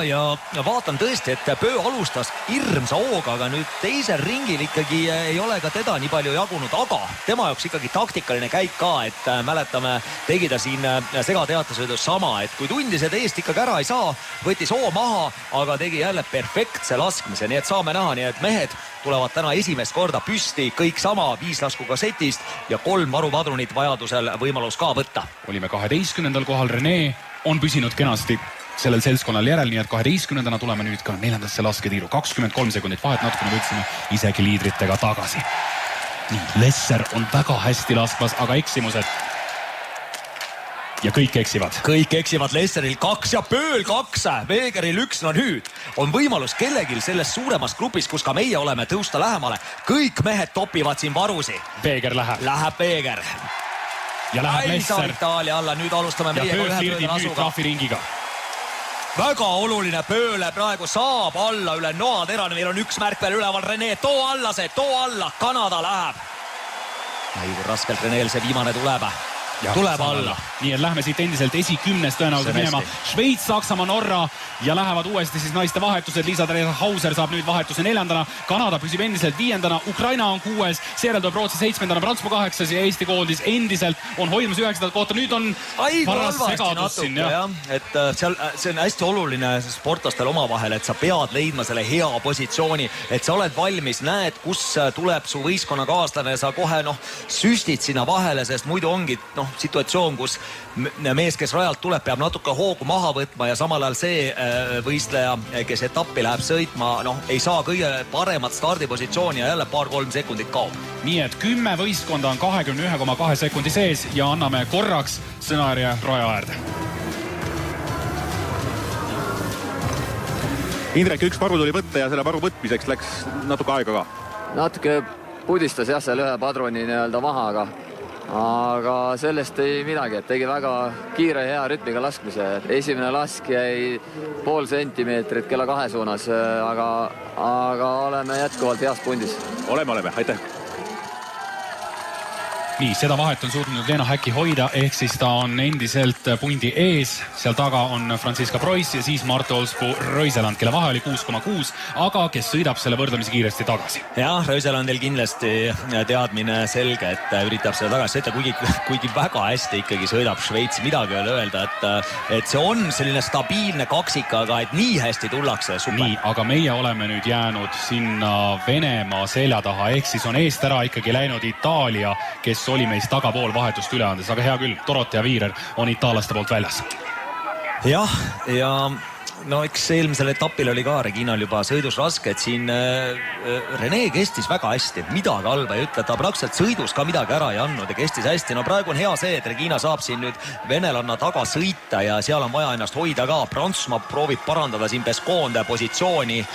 vaatan tõesti, et Pöö alustas hirmsa hooga, aga nüüd teisel ringil ikkagi ei ole ka teda nii palju jagunud, aga tema jaoks ikkagi taktikaline käik ka, et mäletame, tegi ta siin segateatesõidus sama, et kui tundised eest ikkagi ära ei saa, võttis hoo maha, aga tegi jälle perfektse laskmise, nii et saame näha, nii et mehed tulevad täna esimest korda püsti, kõik sama, 5 lasku kassetist ja 3 varupadrunit vajadusel võimalus ka võtta. Olime 12. kohal, Rene on püsinud kenasti sellel seltskonnal järel, nii et 12. tuleme nüüd ka 4. lasketiiru. 23 sekundit vahet, natukene võtsime isegi liidritega tagasi. Nii, Lesser on väga hästi laskvas, aga eksimused. Ja kõik eksivad. Kõik eksivad, Lesseril 2 ja Pööl 2, Vegeril 1, no nüüd on võimalus kellegil selles suuremas grupis, kus ka meie oleme, tõusta lähemale. Kõik mehed topivad siin varusi. Veger läheb. Läheb Veger. Ja läheb Lesser. Itaalia alla, nüüd alustame ja Pööl flirdib nüüd trahviringiga. Väga oluline, Pööle praegu saab alla üle noaterane, meil on 1 märk veel üleval, Rene, too alla see, too alla, Kanada läheb. Aigur raskelt Reneel see viimane tuleb. Ja, tuleb alla. Nii et lähme siit endiselt esikümnes tõenäoliselt minema. Šveits, Saksamaa, Norra ja lähevad uuesti siis naiste vahetused. Liisa-Theresa Hauser saab nüüd vahetuse 4. Kanada püsib endiselt 5. Ukraina on 6. Seejärel tuleb Rootsi 7. Prantsusmaa 8. ja Eesti koondis endiselt on hoidmas 9. kohta. Nüüd on paras segadus siin. Et seal, see on hästi oluline sportlastel omavahel, et sa pead leidma selle hea positsiooni, et sa oled valmis, näed, kus tuleb su võistkonnakaaslane, sa kohe süstid sinna vahele, sest muidu ongi situatsioon, kus mees, kes rajalt tuleb, peab natuke hoogu maha võtma ja samal ajal see võistleja, kes etappi läheb sõitma, ei saa kõige paremat stardipositsiooni ja jälle 2-3 sekundit kaob. Nii et 10 võistkonda on 21,2 sekundi sees ja anname korraks sõnajärje raja äärde. Indrek, 1 varu tuli võtta ja selle varu võtmiseks läks natuke aega ka. Natuke pudistas jah, seal ühe padruni maha, aga sellest ei midagi, et tegi väga kiire hea rütmiga laskmise. Esimene lask jäi 0,5 sentimeetrit kella 2 suunas, aga oleme jätkuvalt heas pundis. Oleme, aitäh. Nii, seda vahet on suutnud Lena Häkki hoida, ehk siis ta on endiselt pundi ees. Seal taga on Franziska Preuss ja siis Marte Olspu Röiseland, kelle vahe oli 6,6, aga kes sõidab selle võrdlemisi kiiresti tagasi. Jah, Röiselandil kindlasti teadmine selge, et üritab selle tagasi sõita, kuigi väga hästi ikkagi sõidab Šveits, midagi ei ole öelda, et see on selline stabiilne kaksik, aga et nii hästi tullakse, super. Nii, aga meie oleme nüüd jäänud sinna Venemaa selja taha, ehk siis on eest ära ikkagi läinud Itaalia, kes oli meist tagapool vahetust üle andes, aga hea küll, Dorothea Viirer on itaalaste poolt väljas. Jah, ja eks eelmisel etapil oli ka Reginal juba sõidus raske, et siin Rene kestis väga hästi, midagi halba ei ütle, ta praktiliselt sõidus ka midagi ära ei andnud ja kestis hästi. Praegu on hea see, et Regina saab siin nüüd venelanna taga sõita ja seal on vaja ennast hoida ka. Prantsusmaa proovib parandada siin Pesconde positsiooni,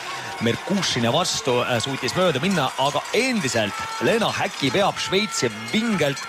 Merkushine vastu suutis mööda minna, aga endiselt Lena Häkki peab Šveitsi vingelt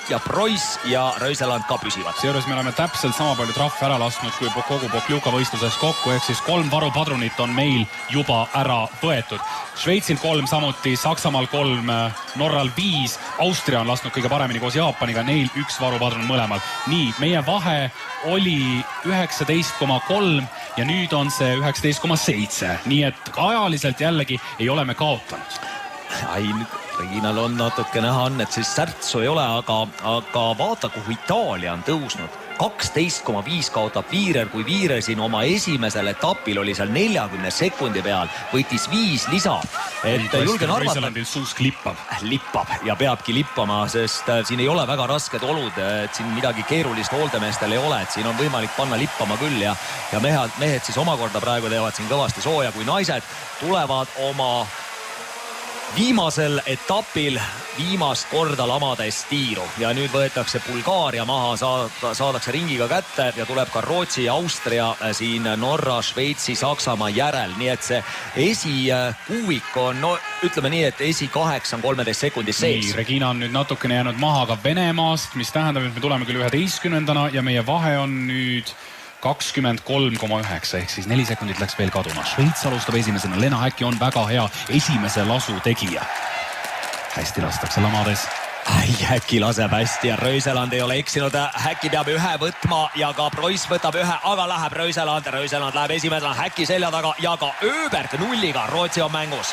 ja Preuss ja Röiseland ka püsivad. Seejuures me oleme täpselt sama palju trahve ära lasknud kui kogu Pokljuka võistluses kokku, ehk siis 3 varupadrunit on meil juba ära võetud. Šveitsil 3 samuti, Saksamaal 3, Norral 5, Austria on lasknud kõige paremini koos Jaapaniga, neil 1 varupadrun mõlemal. Nii, meie vahe oli 19,3 ja nüüd on see 19,7, nii et ajaliselt jällegi ei ole me kaotanud. Nüüd Reginal on natuke näha on, et siis särtsu ei ole, aga vaata, kuhu Itaalia on tõusnud. 12,5 kaotab Viirer, kui Viirer siin oma esimesel etapil oli seal 40 sekundi peal, võttis 5 lisa. Et julgen arvata, Röiselandil suusk lippab ja peabki lippama, sest siin ei ole väga rasked olud, et siin midagi keerulist hooldemeestel ei ole, et siin on võimalik panna lippama küll ja mehed siis omakorda praegu teevad siin kõvasti sooja, kui naised tulevad oma viimasel etapil viimast korda lamades tiiru ja nüüd võetakse Bulgaaria maha, saadakse ringiga kätte ja tuleb ka Rootsi ja Austria siin Norra, Šveitsi, Saksamaa järel, nii et see esikuuvik on, no ütleme nii, et esi-8 on 13 sekundis sees. Nii, Regina on nüüd natukene jäänud maha ka Venemaast, mis tähendab, et me tuleme küll 11. ja meie vahe on nüüd 23,9 ehk siis 4 sekundit läks veel kaduma. Šveits alustab esimesena, Lena Häkki on väga hea esimese lasu tegija. Hästi lastakse lamades. Häkki laseb hästi ja Röiseland ei ole eksinud. Häkki peab ühe võtma ja ka Preuss võtab ühe, aga läheb Röiseland. Röiseland läheb esimesena Häkki selja taga ja ka Öberg nulliga. Rootsi on mängus.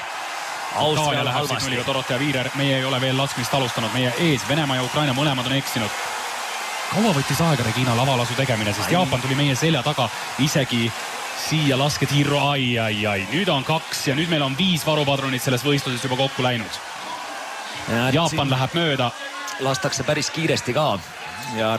Austria läheb siis nulliga, Dorothea Viirer. Meie ei ole veel laskmist alustanud. Meie ees Venemaa ja Ukraina mõlemad on eksinud. Kaua võttis aega Regina lavalasu tegemine, sest Jaapan tuli meie selja taga isegi siia lasketiirru. Ai. Nüüd on 2 ja nüüd meil on 5 varupadrunit selles võistluses juba kokku läinud. Jaapan läheb mööda. Lastakse päris kiiresti ka. Ja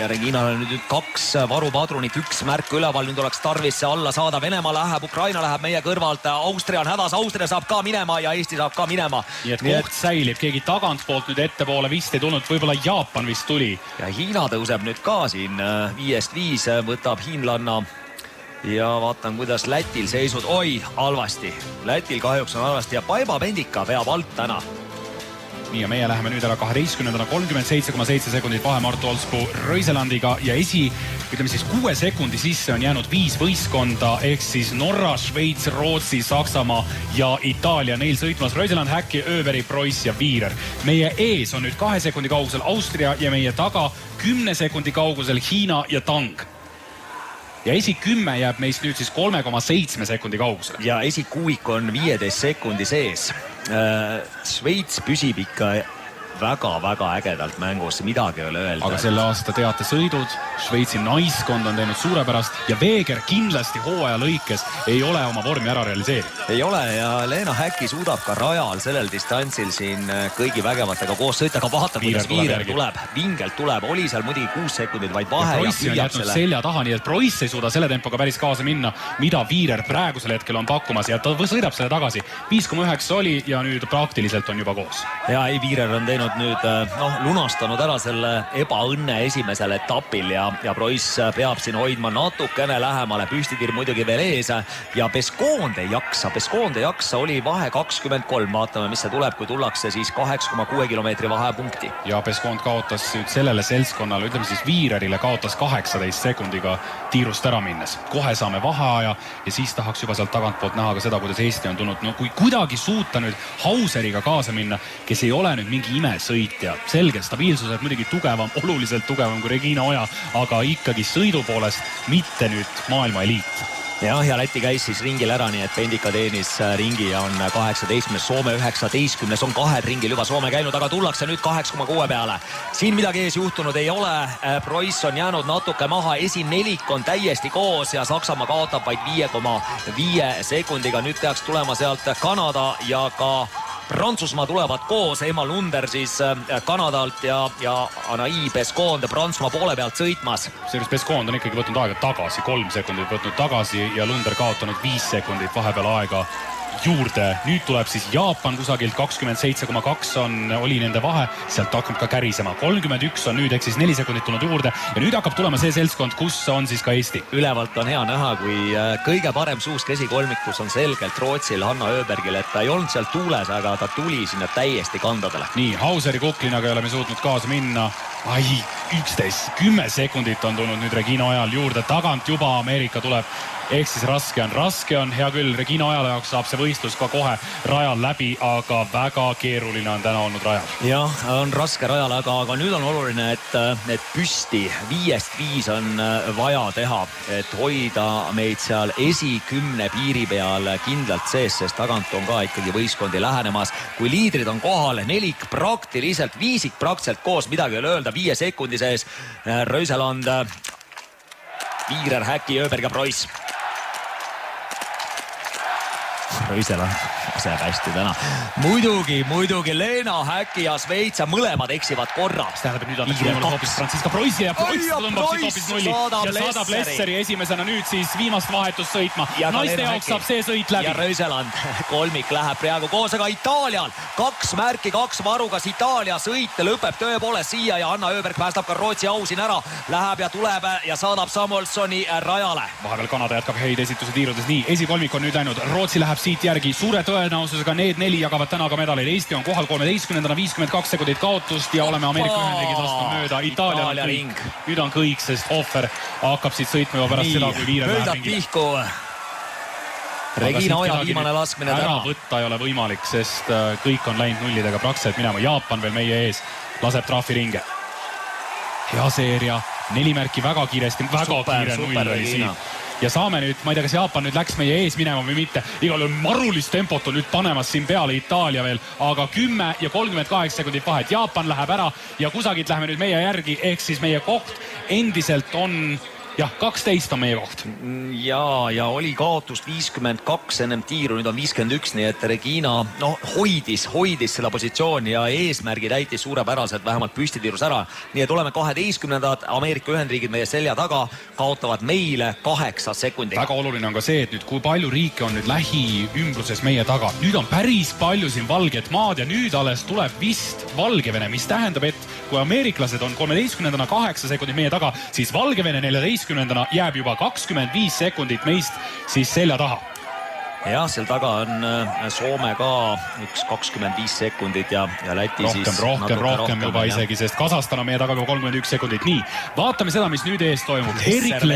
Reginal on nüüd 2 varupadrunit, 1 märk üleval, nüüd oleks tarvis see alla saada. Venemaa läheb, Ukraina läheb meie kõrvalt, Austria on hädas, Austria saab ka minema ja Eesti saab ka minema. Nii et koht säilib, keegi tagantpoolt nüüd ettepoole vist ei tulnud, võib-olla Jaapan vist tuli. Ja Hiina tõuseb nüüd ka siin 5-5, võtab hiinlanna ja vaatan, kuidas Lätil seisud. Oi, halvasti. Lätil kahjuks on halvasti ja Paiba Pendika veab alt täna. Nii ja meie läheme nüüd ära 12. 37,7 sekundit vahe Martu Olspuu Röiselandiga ja ütleme siis 6 sekundi sisse on jäänud 5 võistkonda ehk siis Norra, Šveits, Rootsi, Saksamaa ja Itaalia. Neil sõitmas Röiseland, Häkki, Öberg, Preuss ja Viirer. Meie ees on nüüd 2 sekundi kaugusel Austria ja meie taga 10 sekundi kaugusel Hiina ja Tang. Ja esi-10 jääb meist nüüd siis 3,7 sekundi kaugusele. Ja esikuuik on 15 sekundi sees. Šveits püsib ikka väga-väga ägedalt mängus, midagi ei ole öelda. Aga selle aasta teate sõidud, Šveitsi naiskond on teinud suurepärast ja Veeger kindlasti hooaja lõikes ei ole oma vormi ära realiseerinud. Ei ole ja Lena Häkki suudab ka rajal sellel distantsil siin kõigi vägevatega koos sõita, aga vaata, kuidas Viirer tuleb, vingelt tuleb, oli seal muidugi 6 sekundit vaid vahe ja Preuss on jätnud selja taha, nii et Preuss ei suuda selle tempoga päris kaasa minna, mida Viirer praegusel hetkel on pakkumas ja ta sõidab selle tagasi. 5,9 oli ja nüüd praktiliselt on juba koos. Ja ei, Viirer on teinud nüüd lunastanud ära selle ebaõnne esimesel etapil ja Preuss peab siin hoidma natukene lähemale, püstitir muidugi veel ees ja Pescond ei jaksa, oli vahe 23, vaatame, mis see tuleb, kui tullakse siis 8,6 kilomeetri vahepunkti. Ja Pescond kaotas nüüd sellele seltskonnale, ütleme siis Viirerile kaotas 18 sekundiga tiirust ära minnes. Kohe saame vaheaja ja siis tahaks juba sealt tagantpoolt näha ka seda, kuidas Eesti on tulnud, no kui kuidagi suuta nüüd Hauseriga kaasa minna, kes ei ole nüüd mingi imesõitja. Selge, stabiilsuselt muidugi tugevam, oluliselt tugevam kui Regina Oja, aga ikkagi sõidu poolest mitte nüüd maailma eliit. Ja Läti käis siis ringil ära, nii et Pendika teenis ringi ja on 18, Soome 19, on 2 ringil juba Soome käinud, aga tullakse nüüd 8,6 peale. Siin midagi ees juhtunud ei ole, Preuss on jäänud natuke maha, esinelik on täiesti koos ja Saksamaa kaotab vaid 5,5 sekundiga. Nüüd peaks tulema sealt Kanada ja ka Prantsusmaa tulevad koos, Emma Lunder siis Kanadalt ja Anaï Pescond Prantsusmaa poole pealt sõitmas. Seejuures Pescond on ikkagi võtnud aega tagasi, 3 sekundit võtnud tagasi ja Lunder kaotanud 5 sekundit vahepeal aega juurde. Nüüd tuleb siis Jaapan kusagilt 27,2 oli nende vahe, sealt hakkab ka kärisema. 31 on nüüd, ehk siis 4 sekundit tulnud juurde ja nüüd hakkab tulema see seltskond, kus on siis ka Eesti. Ülevalt on hea näha, kui kõige parem suusk esikolmikus on selgelt Rootsil Hanna Öbergil, et ta ei olnud seal tuules, aga ta tuli sinna täiesti kandadele. Nii, Hauseri kuklinaga ei ole me suutnud kaasa minna. 10 sekundit on tulnud nüüd Regina Ojal juurde, tagant juba Ameerika tuleb. Ehk siis raske on, hea küll, Regina Ojala jaoks saab see võistlus ka kohe rajal läbi, aga väga keeruline on täna olnud rajal. Jah, on raske rajal, aga nüüd on oluline, et püsti 5-5 on vaja teha, et hoida meid seal esi-10 piiri peal kindlalt sees, sest tagant on ka ikkagi võistkondi lähenemas. Kui liidrid on kohal, nelik praktiliselt, viisik praktiliselt koos, midagi ei ole öelda, 5 sekundi sees, Röiseland, Viirer, Häkki, Öberg ja Preuss. Röiseland laseb hästi täna. Muidugi Leena Häkki ja Šveits mõlemad eksivad korra. Mis tähendab, et nüüd on võimalus hoopis Franziska Preussile ja Preuss tõmbab siit hoopis nulli ja saadab Lesseri esimesena nüüd siis viimast vahetust sõitma. Naiste jaoks saab see sõit läbi. Ja Rööseland kolmik läheb praegu koos, aga Itaalial 2 märki, 2 varu, kas Itaalia sõit lõpeb tõepoolest siia ja Anna Öberg päästab ka Rootsi au siin ära. Läheb ja tuleb ja saadab Samuelsoni rajale. Vahepeal Kanada jätkab häid esituse tiirudes. Nii, esikolmik on nüüd läinud. Rootsi läheb siit järgi. Suure tõenäosusega need 4 jagavad täna ka medaleid. Eesti on kohal 13. 52 sekundit kaotust ja oleme Ameerika Ühendriigid vastu mööda. Itaalia ring. Nüüd on kõik, sest Hofer hakkab siit sõitma juba pärast seda, kui Viired läheb ringile. Regina Oja viimane laskmine ära võtta ei ole võimalik, sest kõik on läinud nullidega praktiliselt minema. Jaapan veel meie ees laseb trahviringe. Hea seeria, 4 märki väga kiiresti, väga kiire null oli siin. Ja saame nüüd, ma ei tea, kas Jaapan nüüd läks meie ees minema või mitte. Igal juhul marulist tempot on nüüd panemas siin peale Itaalia veel, aga 10 ja 38 sekundit vahet. Jaapan läheb ära ja kusagilt läheme nüüd meie järgi, ehk siis meie koht endiselt on... Jah, 12 on meie koht. Ja oli kaotust 52 ennem tiiru, nüüd on 51, nii et Regina hoidis selle positsiooni ja eesmärgi täitis suurepäraselt vähemalt püstitiirus ära. Nii et oleme 12. Ameerika Ühendriigid meie selja taga, kaotavad meile 8 sekundit. Väga oluline on ka see, et nüüd kui palju riike on nüüd lähiümbruses meie taga. Nüüd on päris palju siin valget maad ja nüüd alles tuleb vist Valgevene, mis tähendab, et kui ameeriklased on 13. 8 sekundit meie taga, siis Valgevene 14. jääb juba 25 sekundit meist siis selja taha. Jah, seal taga on Soome ka 25 sekundit ja Läti rohkem juba isegi, sest Kasahstan on meie taga 31 sekundit. Nii, vaatame seda, mis nüüd ees toimub. Erik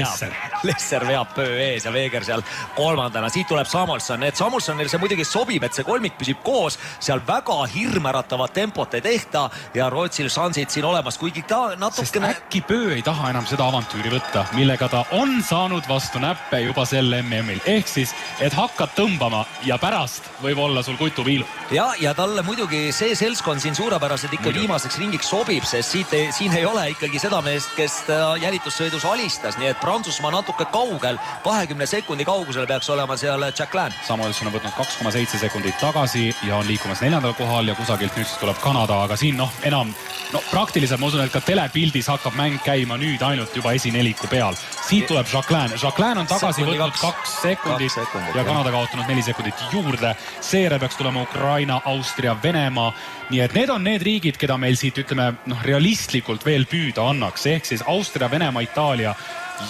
Lesser veab pöö ees ja Veeger seal kolmandana. Siit tuleb Samuelson. Et Samuelsonil see muidugi sobib, et see kolmik püsib koos. Seal väga hirmäratavat tempot ei tehta ja Rootsil šansid siin olemas, kuigi ta natukene... Sest äkki pöö ei taha enam seda avantüüri võtta, millega ta on saanud vastu näppe juba sel MM-il. Ehk siis, et hakkad tõmbama ja pärast võib olla sul kutupiilu. Ja talle muidugi see seltskond siin suurepäraselt ikka viimaseks ringiks sobib, sest siin ei ole ikkagi seda meest, kes jälitussõidus alistas, nii et Prantsusmaa natuke kaugel, 20 sekundi kaugusel peaks olema seal Jacqueline. Samuelson on võtnud 2,7 sekundit tagasi ja on liikumas 4. kohal ja kusagilt nüüd siis tuleb Kanada, aga siin praktiliselt ma usun, et ka telepildis hakkab mäng käima nüüd ainult juba esineliku peal. Siit tuleb Jacqueline. Jacqueline on tagasi võtnud 2 sekundit ja Kanada kaotanud 4 sekundit juurde. Seere peaks tulema Ukraina, Austria, Venemaa. Nii et need on need riigid, keda meil siit realistlikult veel püüda annaks. Ehk siis Austria, Venemaa, Itaalia,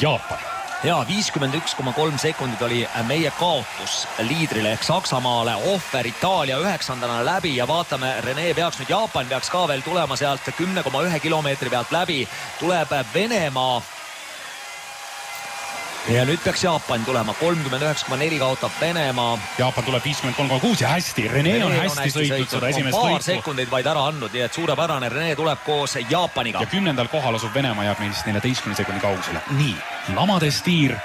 Jaapan. Ja 51,3 sekundit oli meie kaotus liidrile ehk Saksamaale. Ohver Itaalia 9. läbi ja vaatame, Rene peaks nüüd, Jaapan peaks ka veel tulema sealt 10,1 kilomeetri pealt läbi. Tuleb Venemaa. Ja nüüd peaks Jaapan tulema, 39,4 kaotab Venemaa. Jaapan tuleb 53,6 ja hästi. Rene on hästi sõitnud seda esimest lõiku. Paar sekundit vaid ära andnud, nii et suurepärane. Rene tuleb koos Jaapaniga. Ja 10. kohal asub Venemaa, jääb meist 14 sekundi kaugusele. Nii, lamades tiir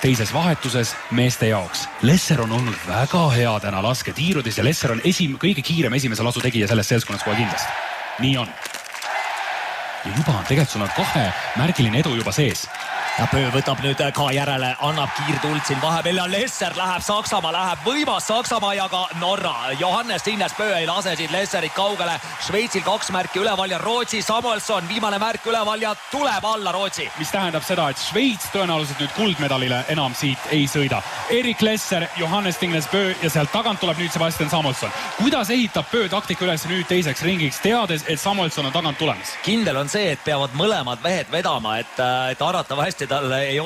teises vahetuses meeste jaoks. Lesser on olnud väga hea täna lasketiirudes ja Lesser on kõige kiirem esimese lasu tegija selles seltskonnas kohe kindlasti. Nii on. Ja juba on tegelikult sul on 2 märgiline edu juba sees. Ja pöö võtab nüüd ka järele, annab kiirtuld siin vahepeal ja Lesser läheb Saksamaa, läheb võimas Saksamaa ja ka Norra. Johannes Tinnes Pöö ei lase siit Lesserit kaugele. Šveitsil 2 märki üleval ja Rootsi Samuelson viimane märk üleval ja tuleb alla Rootsi. Mis tähendab seda, et Šveits tõenäoliselt nüüd kuldmedalile enam siit ei sõida. Erik Lesser, Johannes Tinnes Pöö ja sealt tagant tuleb nüüd Sebastian Samuelson. Kuidas ehitab Pöö taktika üles nüüd teiseks ringiks, teades, et Samuelson on tagant tulemas? Kindel on see, et peavad mõlemad mehed vedama, et arvatavasti tal ei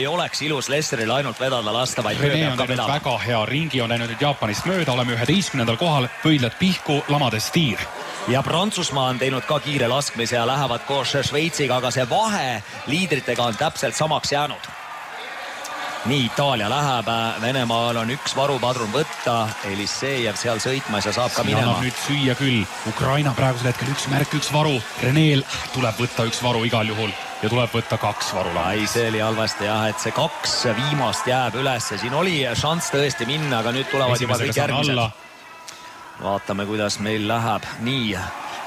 oleks ilus Lesseril ainult vedada lasta, vaid Rene on teinud väga hea ringi, on läinud Jaapanist mööda, oleme 11. kohal, pöidlad pihku, lamades tiir. Ja Prantsusmaa on teinud ka kiire laskmise ja lähevad koos Šveitsiga, aga see vahe liidritega on täpselt samaks jäänud. Nii, Itaalia läheb, Venemaal on 1 varupadrun võtta, Elisejev seal sõitmas ja saab ka minema. Annab nüüd süüa küll. Ukraina praegusel hetkel 1 märk, 1 varu. Reneel tuleb võtta 1 varu igal juhul ja tuleb võtta 2 varu. Ai, see oli halvasti jah, et see 2 viimast jääb üles. Siin oli šanss tõesti minna, aga nüüd tulevad juba kõik järgmised. Vaatame, kuidas meil läheb. Nii,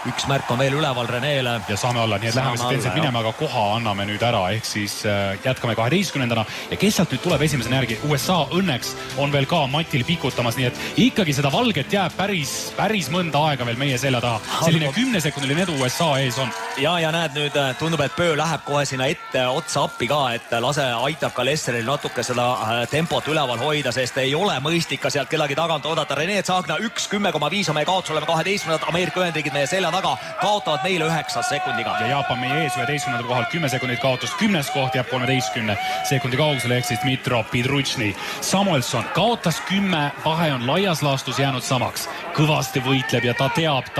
üks märk on veel üleval Renele. Ja saame olla, nii et läheme siit endiselt minema, aga koha anname nüüd ära, ehk siis jätkame 12. ja kes sealt nüüd tuleb esimesena järgi? USA õnneks on veel ka Matil pikutamas, nii et ikkagi seda valget jääb päris mõnda aega veel meie selja taha. Selline 10-sekundiline edu USA ees on. Ja näed nüüd, tundub, et Pöö läheb kohe sinna ette otsa appi ka, et aitab ka Lesseril natuke seda tempot üleval hoida, sest ei ole mõistlik ka sealt kedagi tagant oodata. Rene Tsahkna 1.10,5 on meie kaotus, oleme 12. Ameerika Ühendriigid meie selja taga, kaotavad meile 9 sekundiga. Ja Jaapan meie ees 11. kohal 10 sekundit kaotust, 10. koht jääb 13 sekundi kaugusele, ehk siis Dmitro Pidruchny. Samuelson kaotas 10, vahe on laias laastus jäänud samaks. Kõvasti võitleb ja ta teab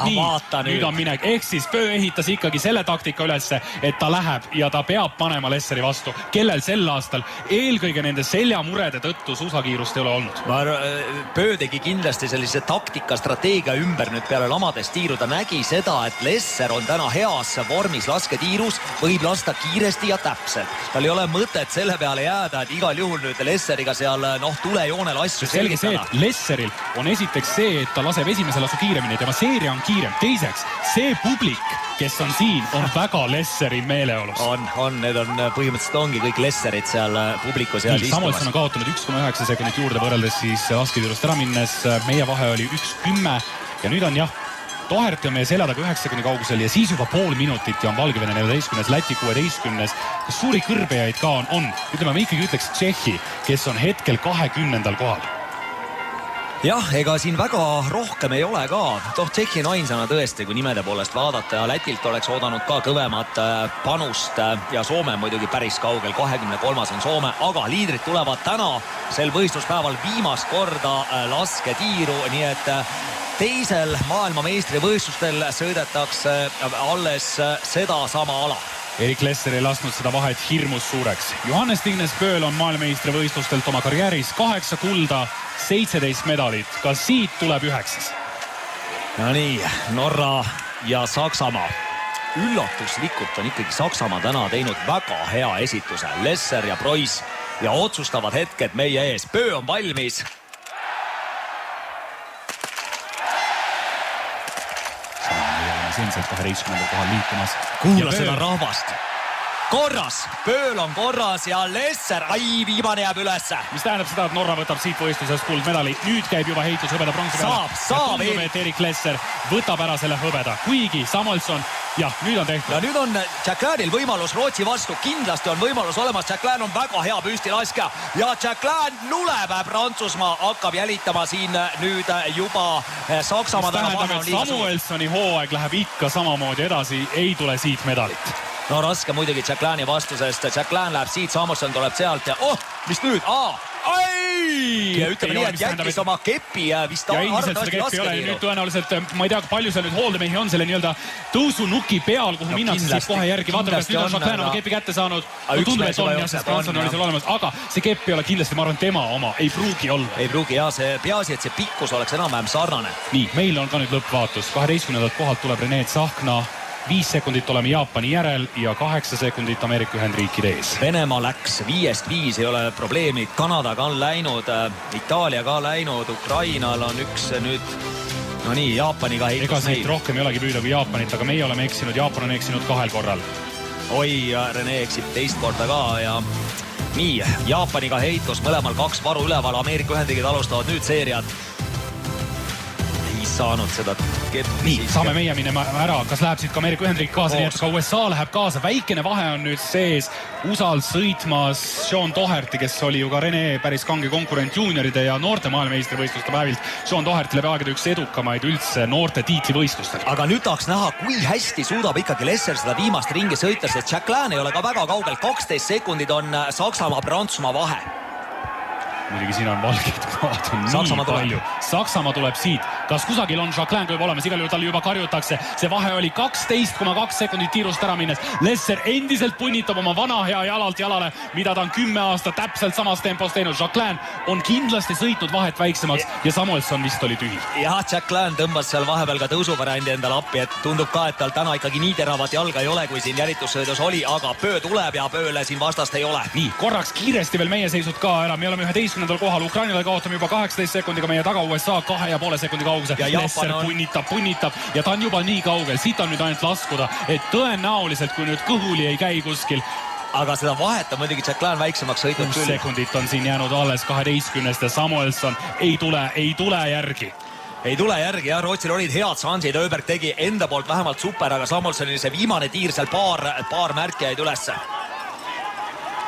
nii. Nüüd on minek, ehk siis Pöö ehitas ikkagi selle taktika ülesse, et ta läheb ja ta peab panema Lesseri vastu, kellel sel aastal eelkõige nende seljamurede tõttu suusakiirust ei ole olnud. Pöö tegi kindlasti sellise taktika strateegia ümber nüüd peale lamades tiiru. Ta nägi seda, et Lesser on täna heas vormis lasketiirus, võib lasta kiiresti ja täpselt. Tal ei ole mõtet selle peale jääda, et igal juhul nüüd Lesseriga seal tulejoonel asju selge see, et Lesseril on esiteks see, et ta laseb esimese lasu kiiremini, tema seeria on kiirem. Teiseks, see publik, kes on siin, on väga Lesseri meeleolus. Need on põhimõtteliselt ongi kõik Lesserid seal publiku seal istumas. Samuelson on kaotanud 1,9 sekundit juurde võrreldes siis lasketiirust ära minnes. Meie vahe oli 1.10 ja nüüd on Doherty on meie selja taga 9 sekundi kaugusel ja siis juba pool minutit ja on Valgevene 14, Läti 16. Kas suuri kõrbejaid ka on? Ütleme, ma ikkagi ütleks Tšehhi, kes on hetkel 20. kohal. Jah, ega siin väga rohkem ei ole ka. Tšehhi on ainsana tõesti, kui nimede poolest vaadata ja Lätilt oleks oodanud ka kõvemat panust ja Soome muidugi päris kaugel, 23. on Soome, aga liidrid tulevad täna sel võistluspäeval viimast korda lasketiiru, nii et teisel maailmameistrivõistlustel sõidetakse alles seda sama ala. Erik Lesser ei lasknud seda vahet hirmus suureks. Johannes Tignes Pööl on maailmameistrivõistlustelt oma karjääris 8 kulda, 17 medalit. Kas siit tuleb 9? No nii, Norra ja Saksamaa. Üllatuslikult on ikkagi Saksamaa täna teinud väga hea esituse. Lesser ja Preuss ja otsustavad hetked meie ees. Pöö on valmis. Senselt 12. kohal liikumas. Kuula seda rahvast. Korras, Pööl on korras ja Lesser, viimane jääb ülesse. Mis tähendab seda, et Norra võtab siit võistlusest kuldmedali. Nüüd käib juba heitus hõbeda pronksi peale. Saab. Tundub, et Erik Lesser võtab ära selle hõbeda. Kuigi Samuelson, nüüd on tehtud. Ja nüüd on Jacquelinil võimalus Rootsi vastu. Kindlasti on võimalus olemas. Jacquelin on väga hea püstilaskja. Ja Jacquelin luleb. Prantsusmaa hakkab jälitama siin nüüd juba Saksamaa. Mis tähendab, et Samuelsoni hooaeg läheb ikka samamoodi edasi. Ei tule siit medalit. No raske muidugi Jacquelini vastu, sest Jacquelin läheb siit, Samuelson tuleb sealt ja mis nüüd? Ja ütleme nii, et jätkis oma kepi vist ja endiselt seda kepi ei ole. Nüüd tõenäoliselt, ma ei tea, palju seal nüüd hooldemehi on selle nii-öelda tõusunuki peal, kuhu minnakse siis kohe järgi. Vaatame, kas nüüd on Jacquelin oma kepi kätte saanud. Tundub, et on, sest Prantsusmaa oli seal olemas. Aga see kepp ei ole kindlasti, ma arvan, tema oma. Ei pruugi olla. Ei pruugi, see peaasi, et see pikkus oleks enam-vähem sarnane. Nii, meil on ka nüüd lõppvaatus. 12. kohalt tuleb Rene Tsahkna. 5 sekundit oleme Jaapani järel ja 8 sekundit Ameerika Ühendriikide ees. Venemaa läks 5-5, ei ole probleemi. Kanadaga on läinud, Itaaliaga läinud, Ukrainal on üks nüüd, no nii, Jaapaniga heitus. Ega siit rohkem ei olegi püüda kui Jaapanit, aga meie oleme eksinud, Jaapan on eksinud 2 korral. Rene eksib teist korda ka ja nii, Jaapaniga heitus, mõlemal 2 varu üleval, Ameerika Ühendriigid alustavad nüüd seeriat. Saanud seda keppi. Nii, saame meie minema ära, kas läheb siit ka Ameerika Ühendriik kaasa, nii et ka USA läheb kaasa. Väikene vahe on nüüd sees. USA-l sõitmas Sean Doherty, kes oli ju ka Rene päris kange konkurent juunioride ja noorte maailmameistrivõistluste päevilt. Sean Doherty läbi aegade üks edukamaid üldse noorte tiitlivõistlustel. Aga nüüd tahaks näha, kui hästi suudab ikkagi Lesser seda viimast ringi sõita, sest Jacquelin ei ole ka väga kaugel. 12 sekundid on Saksamaa-Prantsusmaa vahe. Muidugi siin on valged maad on Saksamaa nii palju. Saksamaa tuleb siit. Kas kusagil on Jacquelin kui olemas? Igal juhul tal juba karjutakse. See vahe oli 12,2 sekundit tiirust ära minnes. Lesser endiselt punnitab oma vana hea jalalt jalale, mida ta on 10 aastat täpselt samas tempos teinud. Jacquelin on kindlasti sõitnud vahet väiksemaks ja Samuelson vist oli tühi. Jah, Jacquelin tõmbas seal vahepeal ka tõusuvariandi endale appi, et tundub ka, et tal täna ikkagi nii teravat jalga ei ole, kui siin jälitussõidus oli, aga Pöö tuleb ja Pööle siin vastast ei ole. Nii, korraks kiiresti veel meie seisud ka ära. Me oleme 11. kohal. Ukrainale kaotame juba 18 sekundiga, meie taga USA 2,5 sekundi kaugusel. Lesser punnitab ja ta on juba nii kaugel, siit on nüüd ainult laskuda, et tõenäoliselt kui nüüd kõhuli ei käi kuskil. Aga seda vahet on muidugi Jacqueline väiksemaks sõitnud 6 sekundit on siin jäänud alles 12 ja Samuelson ei tule järgi. Ei tule järgi ja Rootsil olid head šansid, Öberg tegi enda poolt vähemalt super, aga Samuelsonil see viimane tiir seal paar märki jäid ülesse.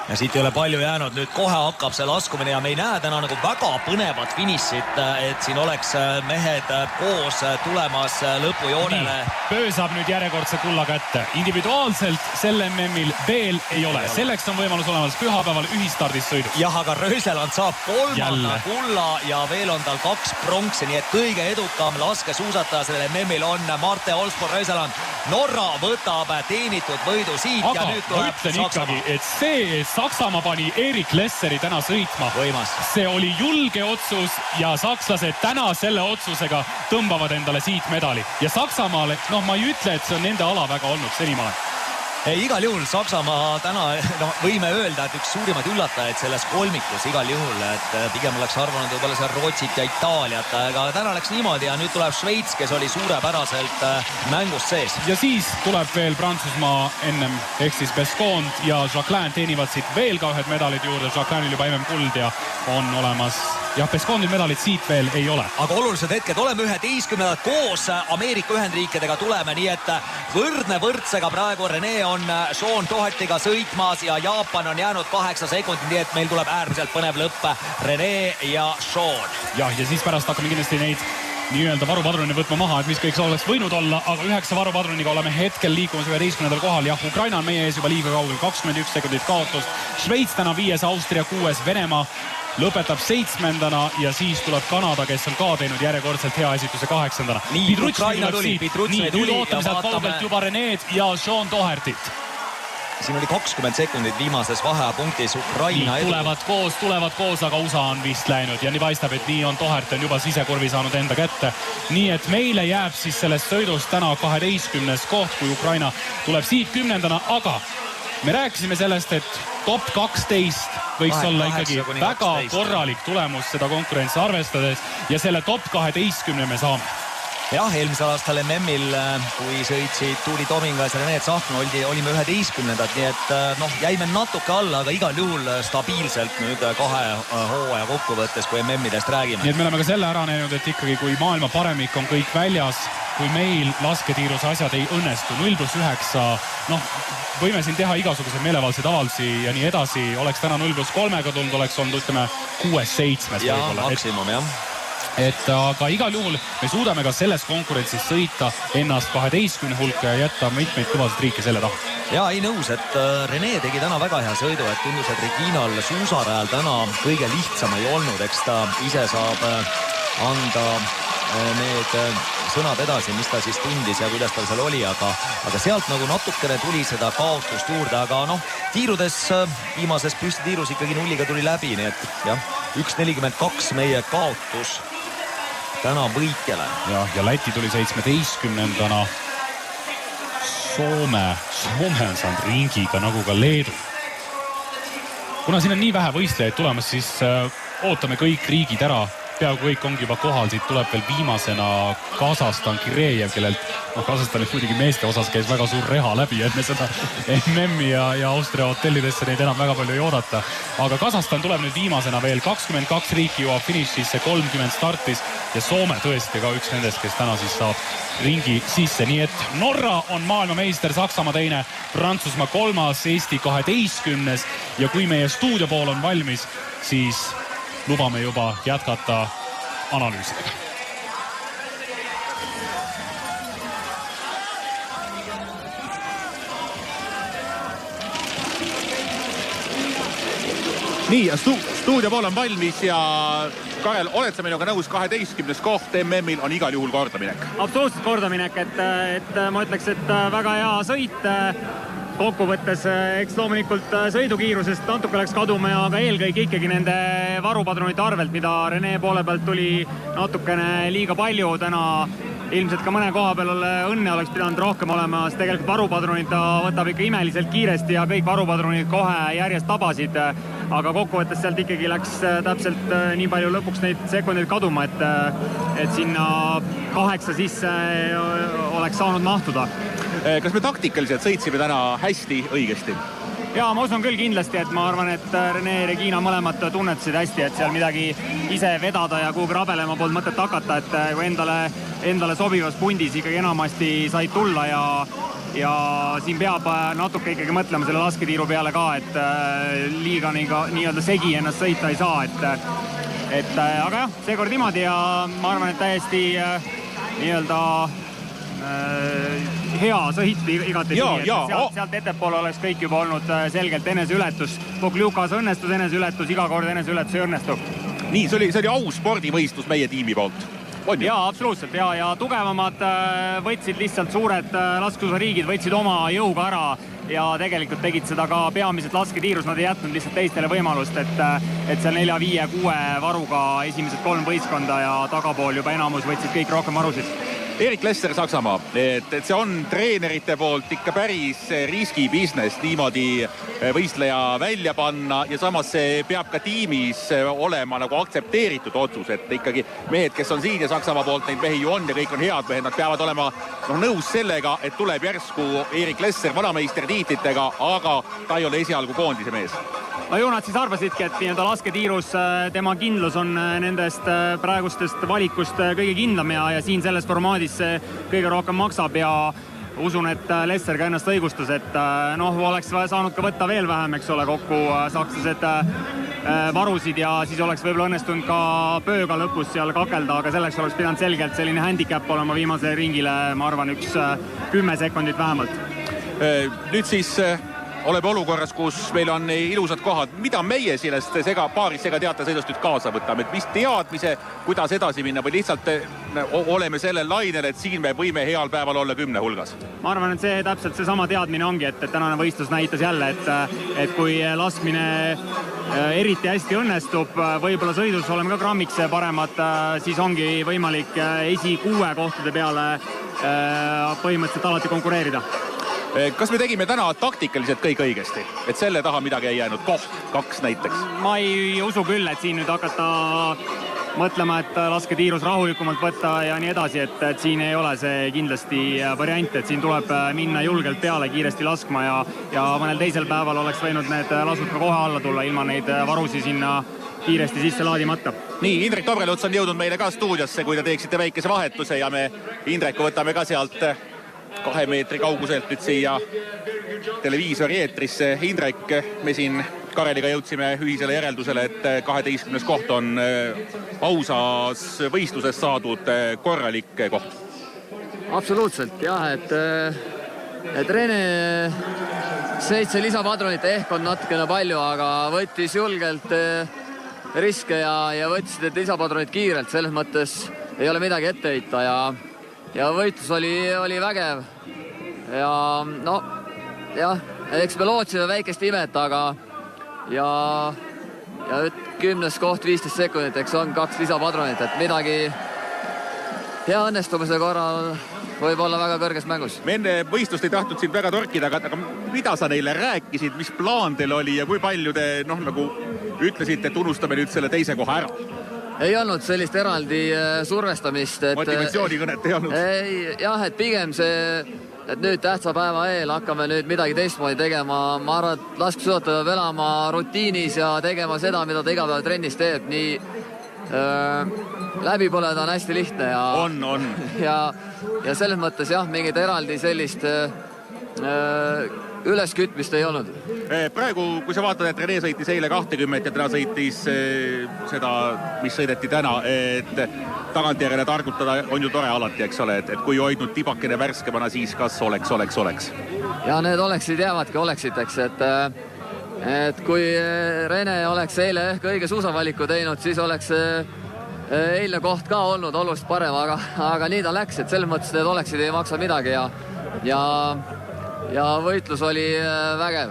Ja siit ei ole palju jäänud, nüüd kohe hakkab see laskumine ja me ei näe täna nagu väga põnevat finišit, et siin oleks mehed koos tulemas lõpujoonele. Pöö saab nüüd järjekordse kulla kätte. Individuaalselt sel MM-il veel ei ole. Selleks on võimalus olemas pühapäeval ühistardis sõidus. Jah, aga Rööseland saab 3. kulla ja veel on tal 2 pronksi, nii et kõige edukam laskesuusataja sellel MM-il on Marte Olsbo Rööseland. Norra võtab teenitud võidu siit aga ja nüüd tuleb ütlen ikkagi, et see Saksamaa pani Erik Lesseri täna sõitma. Võimas. See oli julge otsus ja sakslased täna selle otsusega tõmbavad endale siit medali. Ja Saksamaale, ma ei ütle, et see on nende ala väga olnud senimaal. Igal juhul Saksamaa täna võime öelda, et üks suurimaid üllatajaid selles kolmikus igal juhul, et pigem oleks arvanud võib-olla seal Rootsit ja Itaaliat, aga täna läks niimoodi ja nüüd tuleb Šveits, kes oli suurepäraselt mängust sees. Ja siis tuleb veel Prantsusmaa ennem ehk siis Bescond ja Jacqueline teenivad siit veel ka ühed medalid juurde. Jacqueline'il juba MM-kuld ja on olemas. Jah, Bescondil medalit siit veel ei ole. Aga olulised hetked, oleme 11 koos Ameerika Ühendriikidega tuleme, nii et võrdne võrdsega praegu Rene on Sean Doherty'ga sõitmas ja Jaapan on jäänud 8 sekundit, nii et meil tuleb äärmiselt põnev lõpp Rene ja Sean. Jah, ja siis pärast hakkame kindlasti neid nii-öelda varupadruni võtma maha, et mis kõik oleks võinud olla, aga 9 varupadruniga oleme hetkel liikumas 11. kohal. Jah, Ukraina on meie ees juba liiga kaugel, 21 sekundit kaotust. Šveits täna 5, Austria 6, Venemaa lõpetab 7. ja siis tuleb Kanada, kes on ka teinud järjekordselt hea esituse 8. Nii, Ukraina tuli. Nüüd ootame sealt kaugelt juba Reneed ja Sean Dohertyt. Siin oli 20 sekundit viimases vahepunktis Ukraina edu. Tulevad koos, aga USA on vist läinud ja nii paistab, et nii on Doherty on juba sisekurvi saanud enda kätte. Nii et meile jääb siis sellest sõidust täna 12. koht, kui Ukraina tuleb siit 10. aga me rääkisime sellest, et top 12 võiks olla ikkagi väga korralik tulemus seda konkurentsi arvestades ja selle top 12 me saame. Jah, eelmisel aastal MM-il, kui sõitsid Tuuli Tomingas ja Rene Tsahkna, olime 11. Nii et jäime natuke alla, aga igal juhul stabiilselt nüüd 2 hooaja kokkuvõttes, kui MM-idest räägime. Nii et me oleme ka selle ära näinud, et ikkagi kui maailma paremik on kõik väljas, kui meil lasketiiruse asjad ei õnnestu 0+9, võime siin teha igasuguseid meelevaldseid avaldusi ja nii edasi, oleks täna 0+3-ga tulnud, oleks olnud, ütleme, 6-7 ja maksimum, jah. Et aga igal juhul me suudame ka selles konkurentsis sõita ennast 12 hulka ja jätta mitmeid kõvasid riike selle taha. Ja ei nõus, et Rene tegi täna väga hea sõidu, et tundus, et Reginal suusarajal täna kõige lihtsam ei olnud, eks ta ise saab anda need sõnad edasi, mis ta siis tundis ja kuidas tal seal oli, aga sealt nagu natukene tuli seda kaotust juurde, aga tiirudes viimases püstitiirus ikkagi 0-ga tuli läbi, nii et jah, 1.42 meie kaotus täna võitjale. Ja Läti tuli 17. Soome on saanud ringiga nagu ka Leedu. Kuna siin on nii vähe võistlejaid tulemas, siis ootame kõik riigid ära. Peaaegu kõik ongi juba kohal, siit tuleb veel viimasena Kasahstan Kirejev, kellelt Kasahstanis muidugi meeste osas käis väga suur reha läbi, et me seda MM-i ja Austria hotellidesse neid enam väga palju ei oodata. Aga Kasahstan tuleb nüüd viimasena veel, 22 riiki jõuab finišisse, 30 startis ja Soome tõesti ka üks nendest, kes täna siis saab ringi sisse. Nii et Norra on maailmameister, Saksamaa 2, Prantsusmaa 3, Eesti 12 ja kui meie stuudiopool on valmis, siis lubame juba jätkata analüüsidega. Nii, stuudiopool on valmis ja Karel, oled sa minuga nõus, 12. koht MM-il on igal juhul kordaminek? Absoluutselt kordaminek, et ma ütleks, et väga hea sõit. Kokkuvõttes, eks loomulikult sõidukiirusest natuke läks kaduma ja aga eelkõige ikkagi nende varupadrunite arvelt, mida Rene poole pealt tuli natukene liiga palju täna. Ilmselt ka mõne koha peal õnne oleks pidanud rohkem olema, sest tegelikult varupadrunid ta võtab ikka imeliselt kiiresti ja kõik varupadrunid kohe järjest tabasid. aga kokkuvõttes sealt ikkagi läks täpselt nii palju lõpuks neid sekundeid kaduma, et sinna 8 sisse oleks saanud mahtuda. Kas me taktikaliselt sõitsime täna hästi, õigesti? Jaa, ma usun küll kindlasti, et ma arvan, et Rene ja Regina mõlemad tunnetasid hästi, et seal midagi ise vedada ja kuhugi rabelema polnud mõtet hakata, et kui endale sobivas pundis ikkagi enamasti said tulla ja siin peab natuke ikkagi mõtlema selle lasketiiru peale ka, et liiga nii-öelda segi ennast sõita ei saa, aga jah, seekord niimoodi ja ma arvan, et täiesti nii-öelda hea sõit igati sealt ettepoole oleks kõik juba olnud selgelt eneseületus. Pokljukas õnnestus eneseületus, iga kord eneseületus ei õnnestu. Nii, see oli aus spordivõistlus meie tiimi poolt. Jaa, absoluutselt ja tugevamad võtsid lihtsalt suured laskesuusariigid, võtsid oma jõuga ära ja tegelikult tegid seda ka peamiselt lasketiirus, nad ei jätnud lihtsalt teistele võimalust, et seal 4, 5, 6 varuga esimesed 3 võistkonda ja tagapool juba enamus võtsid kõik rohkem varusid. Erik Lesser Saksamaa, et see on treenerite poolt ikka päris riskibusiness niimoodi võistleja välja panna ja samas see peab ka tiimis olema nagu aktsepteeritud otsus, et ikkagi mehed, kes on siin ja Saksamaa poolt neid mehi ju on ja kõik on head mehed, nad peavad olema nõus sellega, et tuleb järsku Erik Lesser vanameistertiitlitega, aga ta ei ole esialgu koondise mees. No ju nad siis arvasidki, et nii-öelda lasketiirus tema kindlus on nendest praegustest valikust kõige kindlam ja siin selles formaadis see kõige rohkem maksab ja usun, et Lesser ka ennast õigustas, et oleks saanud ka võtta veel vähem, eks ole, kokku sakslased varusid ja siis oleks võib-olla õnnestunud ka pööga lõpus seal kakelda, aga selleks oleks pidanud selgelt selline handicap olema viimase ringile, ma arvan, 10 sekundit vähemalt. Nüüd siis oleme olukorras, kus meil on ilusad kohad. Mida meie sellest paaris segateatesõidust nüüd kaasa võtame? Et mis teadmise, kuidas edasi minna või lihtsalt oleme sellel lainel, et siin me võime heal päeval olla 10 hulgas? Ma arvan, et see täpselt seesama teadmine ongi, et tänane võistlus näitas jälle, et kui laskmine eriti hästi õnnestub, võib-olla sõidus oleme ka grammiks paremad, siis ongi võimalik esi 6 kohtade peale põhimõtteliselt alati konkureerida. Kas me tegime täna taktikaliselt kõik õigesti? Et selle taha midagi ei jäänud? Koht 2 näiteks? Ma ei usu küll, et siin nüüd hakata mõtlema, et lasketiirus rahulikumalt võtta ja nii edasi, et siin ei ole see kindlasti variant, et siin tuleb minna julgelt peale, kiiresti laskma ja mõnel teisel päeval oleks võinud need lasud ka kohe alla tulla ilma neid varusi sinna kiiresti sisse laadimata. Nii, Indrek Tobreluts on jõudnud meile ka stuudiosse, kui te teeksite väikese vahetuse ja me Indreku võtame ka sealt 2 meetri kauguselt nüüd siia televiisori eetrisse. Indrek, me siin Kareliga jõudsime ühisele järeldusele, et 12. koht on ausas võistluses saadud korralik koht. Absoluutselt, jah, et Rene 7 lisapadronit ehk on natukene palju, aga võttis julgelt riske ja võttis need lisapadronid kiirelt, selles mõttes ei ole midagi ette heita ja võitlus oli vägev ja eks me lootsime väikest imet, aga ja 10. koht 15 sekundit, eks on 2 lisapadronit, et midagi hea õnnestumise korral võib olla väga kõrges mängus. Me enne võistlust ei tahtnud sind väga torkida, aga mida sa neile rääkisid, mis plaan teil oli ja kui palju te nagu ütlesite, et unustame nüüd selle teise koha ära? Ei olnud sellist eraldi survestamist. Motivatsioonikõnet ei olnud? Jah, et pigem see, et nüüd tähtsa päeva eel hakkame nüüd midagi teistmoodi tegema. Ma arvan, et laskesuusataja peab elama rutiinis ja tegema seda, mida ta iga päev trennis teeb. Nii läbi põleda on hästi lihtne. On. Ja selles mõttes jah, mingit eraldi sellist üleskütmist ei olnud. Praegu, kui sa vaatad, et Rene sõitis eile 20 ja täna sõitis seda, mis sõideti täna, et tagantjärele targutada on ju tore alati, eks ole, et kui hoidnud tibakene värskemana, siis kas oleks? Ja need oleksid jäävadki oleksiteks, et kui Rene oleks eile ehk õige suusavaliku teinud, siis oleks eilne koht ka olnud oluliselt parem, aga nii ta läks, et selles mõttes need oleksid ei maksa midagi ja võitlus oli vägev.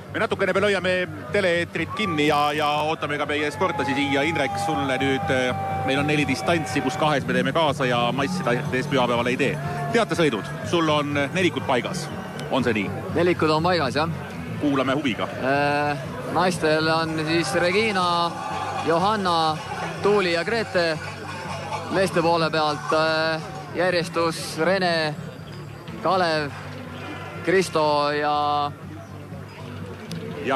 Me natukene veel hoiame teleeetrit kinni ja ootame ka meie sportlasi siia. Indrek, sulle nüüd, meil on 4 distantsi, kus 2 me teeme kaasa ja massida pühapäeval ei tee. Teatesõidud, sul on nelikud paigas, on see nii? Nelikud on paigas, jah. Kuulame huviga. naistel on siis Regina, Johanna, Tuuli ja Grete. Meeste poole pealt järjestus Rene, Kalev, Kristo ja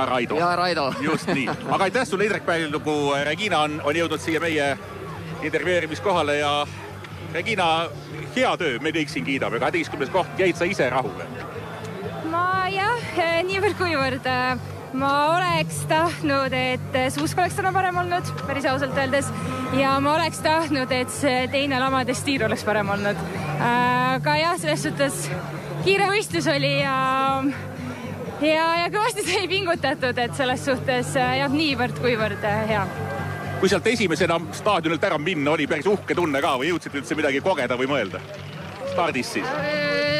Raido. Just nii. Aga aitäh sulle, Indrek Pällugu. Regina on jõudnud siia meie intervjueerimiskohale ja Regina, hea töö, me kõik siin kiidame. 12. koht, jäid sa ise rahule? Ma jah, niivõrd kuivõrd. Ma oleks tahtnud, et suusk oleks täna parem olnud, päris ausalt öeldes. Ja ma oleks tahtnud, et see teine lamades tiir oleks parem olnud. Aga jah, selles suhtes kiire võistlus oli ja kõvasti sai pingutatud, et selles suhtes jah, niivõrd kuivõrd hea. Kui sealt esimesena staadionilt ära minna, oli päris uhke tunne ka või jõudsid üldse midagi kogeda või mõelda? Stardis siis?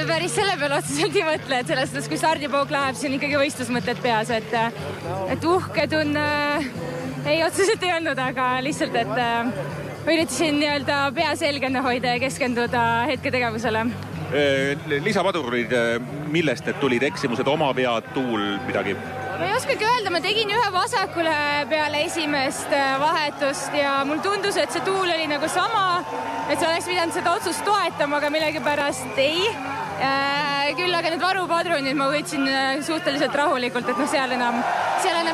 Päris selle peale otseselt ei mõtle, et selles suhtes, kui stardipook läheb, siis on ikkagi võistlusmõtted peas, et uhke tunne ei otseselt ei olnud, aga lihtsalt, et üritasin nii-öelda pea selgena hoida ja keskenduda hetketegevusele. Lisapadurid, millest need tulid? Eksimused, oma vead, tuul, midagi? Ma ei oskagi öelda, ma tegin ühe vasakule peale esimest vahetust ja mul tundus, et see tuul oli nagu sama, et sa oleks pidanud seda otsust toetama, aga millegipärast ei. Küll aga need varupadrunid ma võtsin suhteliselt rahulikult, et seal enam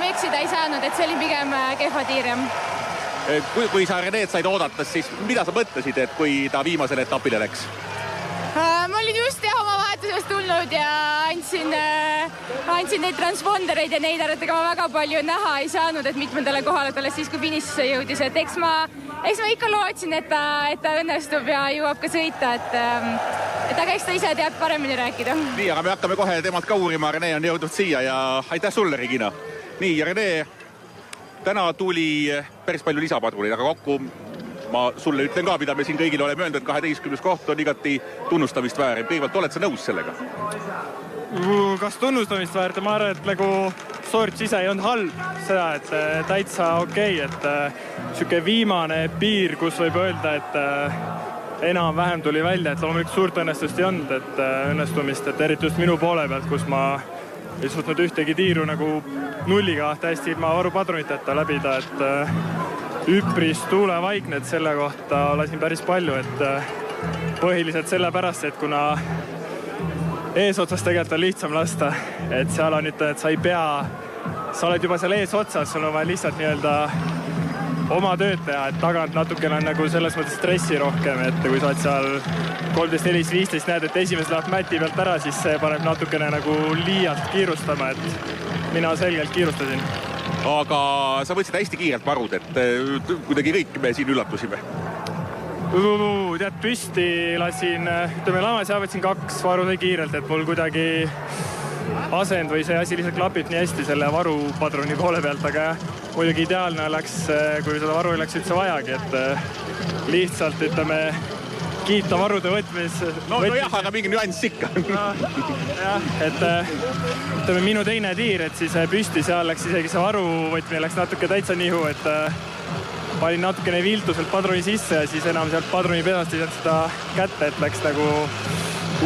eksida ei saanud, et see oli pigem kehva tiirem. Kui sa Reneed said oodatas, siis mida sa mõtlesid, et kui ta viimasele etapile läks? Ma olin just oma vahetusest tulnud ja andsin neid transpondereid ja neid arvatega ma väga palju näha ei saanud, et mitmendale kohale alles siis, kui finišisse jõudis. Et eks ma ikka lootsin, et ta õnnestub ja jõuab ka sõita, et aga eks ta ise teab paremini rääkida. Nii, aga me hakkame kohe temalt ka uurima. Rene on jõudnud siia ja aitäh sulle, Regina. Nii, ja Rene, täna tuli päris palju lisapadruneid, aga kokku ma sulle ütlen ka, mida me siin kõigile oleme öelnud, et 12. koht on igati tunnustamist väär. Kõigepealt, oled sa nõus sellega? Kas tunnustamist väärt? Ma arvan, et nagu sorts ise ei olnud halb seda, et täitsa okei, et siuke viimane piir, kus võib öelda, et enam-vähem tuli välja, et loomulikult suurt õnnestust ei olnud, et õnnestumist, et eriti just minu poole pealt, kus ma ei suutnud ühtegi tiiru nagu nulliga täiesti ilma varupadruniteta läbida, et üpris tuulevaikne, et selle kohta lasin päris palju, et põhiliselt sellepärast, et kuna eesotsas tegelikult on lihtsam lasta, et seal on nüüd, et sa ei pea, sa oled juba seal eesotsas, sul on vaja lihtsalt nii-öelda oma tööd teha, et tagant natukene on nagu selles mõttes stressi rohkem, et kui sa oled seal 13, 14, 15 näed, et esimesel läheb mäti pealt ära, siis see paneb natukene nagu liialt kiirustama, et mina selgelt kiirustasin. Aga sa võtsid hästi kiirelt varud, et kuidagi kõik me siin üllatusime. Tead, püsti lasin, ütleme lamas ja võtsin 2 varu kiirelt, et mul kuidagi asend või see asi lihtsalt klapib nii hästi selle varupadruni poole pealt, aga muidugi ideaalne oleks, kui seda varu ei läks üldse vajagi, et lihtsalt ütleme kiita varude võtmis. No jah, aga mingi nüanss ikka. Jah, et ütleme minu teine tiir, et siis püsti seal läks isegi see varu võtmine läks natuke täitsa nihu, et panin natukene viltuselt padruni sisse ja siis enam sealt padruni pedast ei saanud seda kätte, et läks nagu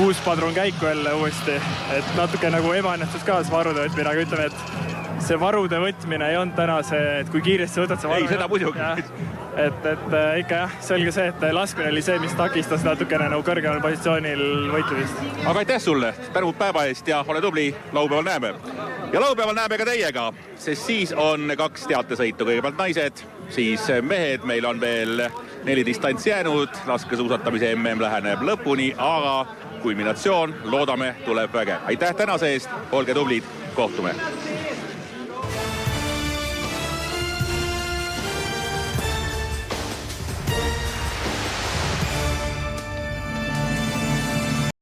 uus padrun käiku jälle uuesti. Et natuke nagu ebaõnnestus ka see varude võtmine, aga ütleme, et see varude võtmine ei olnud täna see, et kui kiiresti võtad see varu. Ei, seda muidugi. Et ikka jah, selge see, et laskmine oli see, mis takistas natukene nagu kõrgemal positsioonil võitlemist. Aga aitäh sulle, tänud päeva eest ja ole tubli, laupäeval näeme. Ja laupäeval näeme ka teiega, sest siis on 2 teatesõitu, kõigepealt naised, siis mehed, meil on veel 4 distantsi jäänud, laskesuusatamise MM läheneb lõpuni, aga kulminatsioon, loodame, tuleb väge. Aitäh tänase eest, olge tublid, kohtume!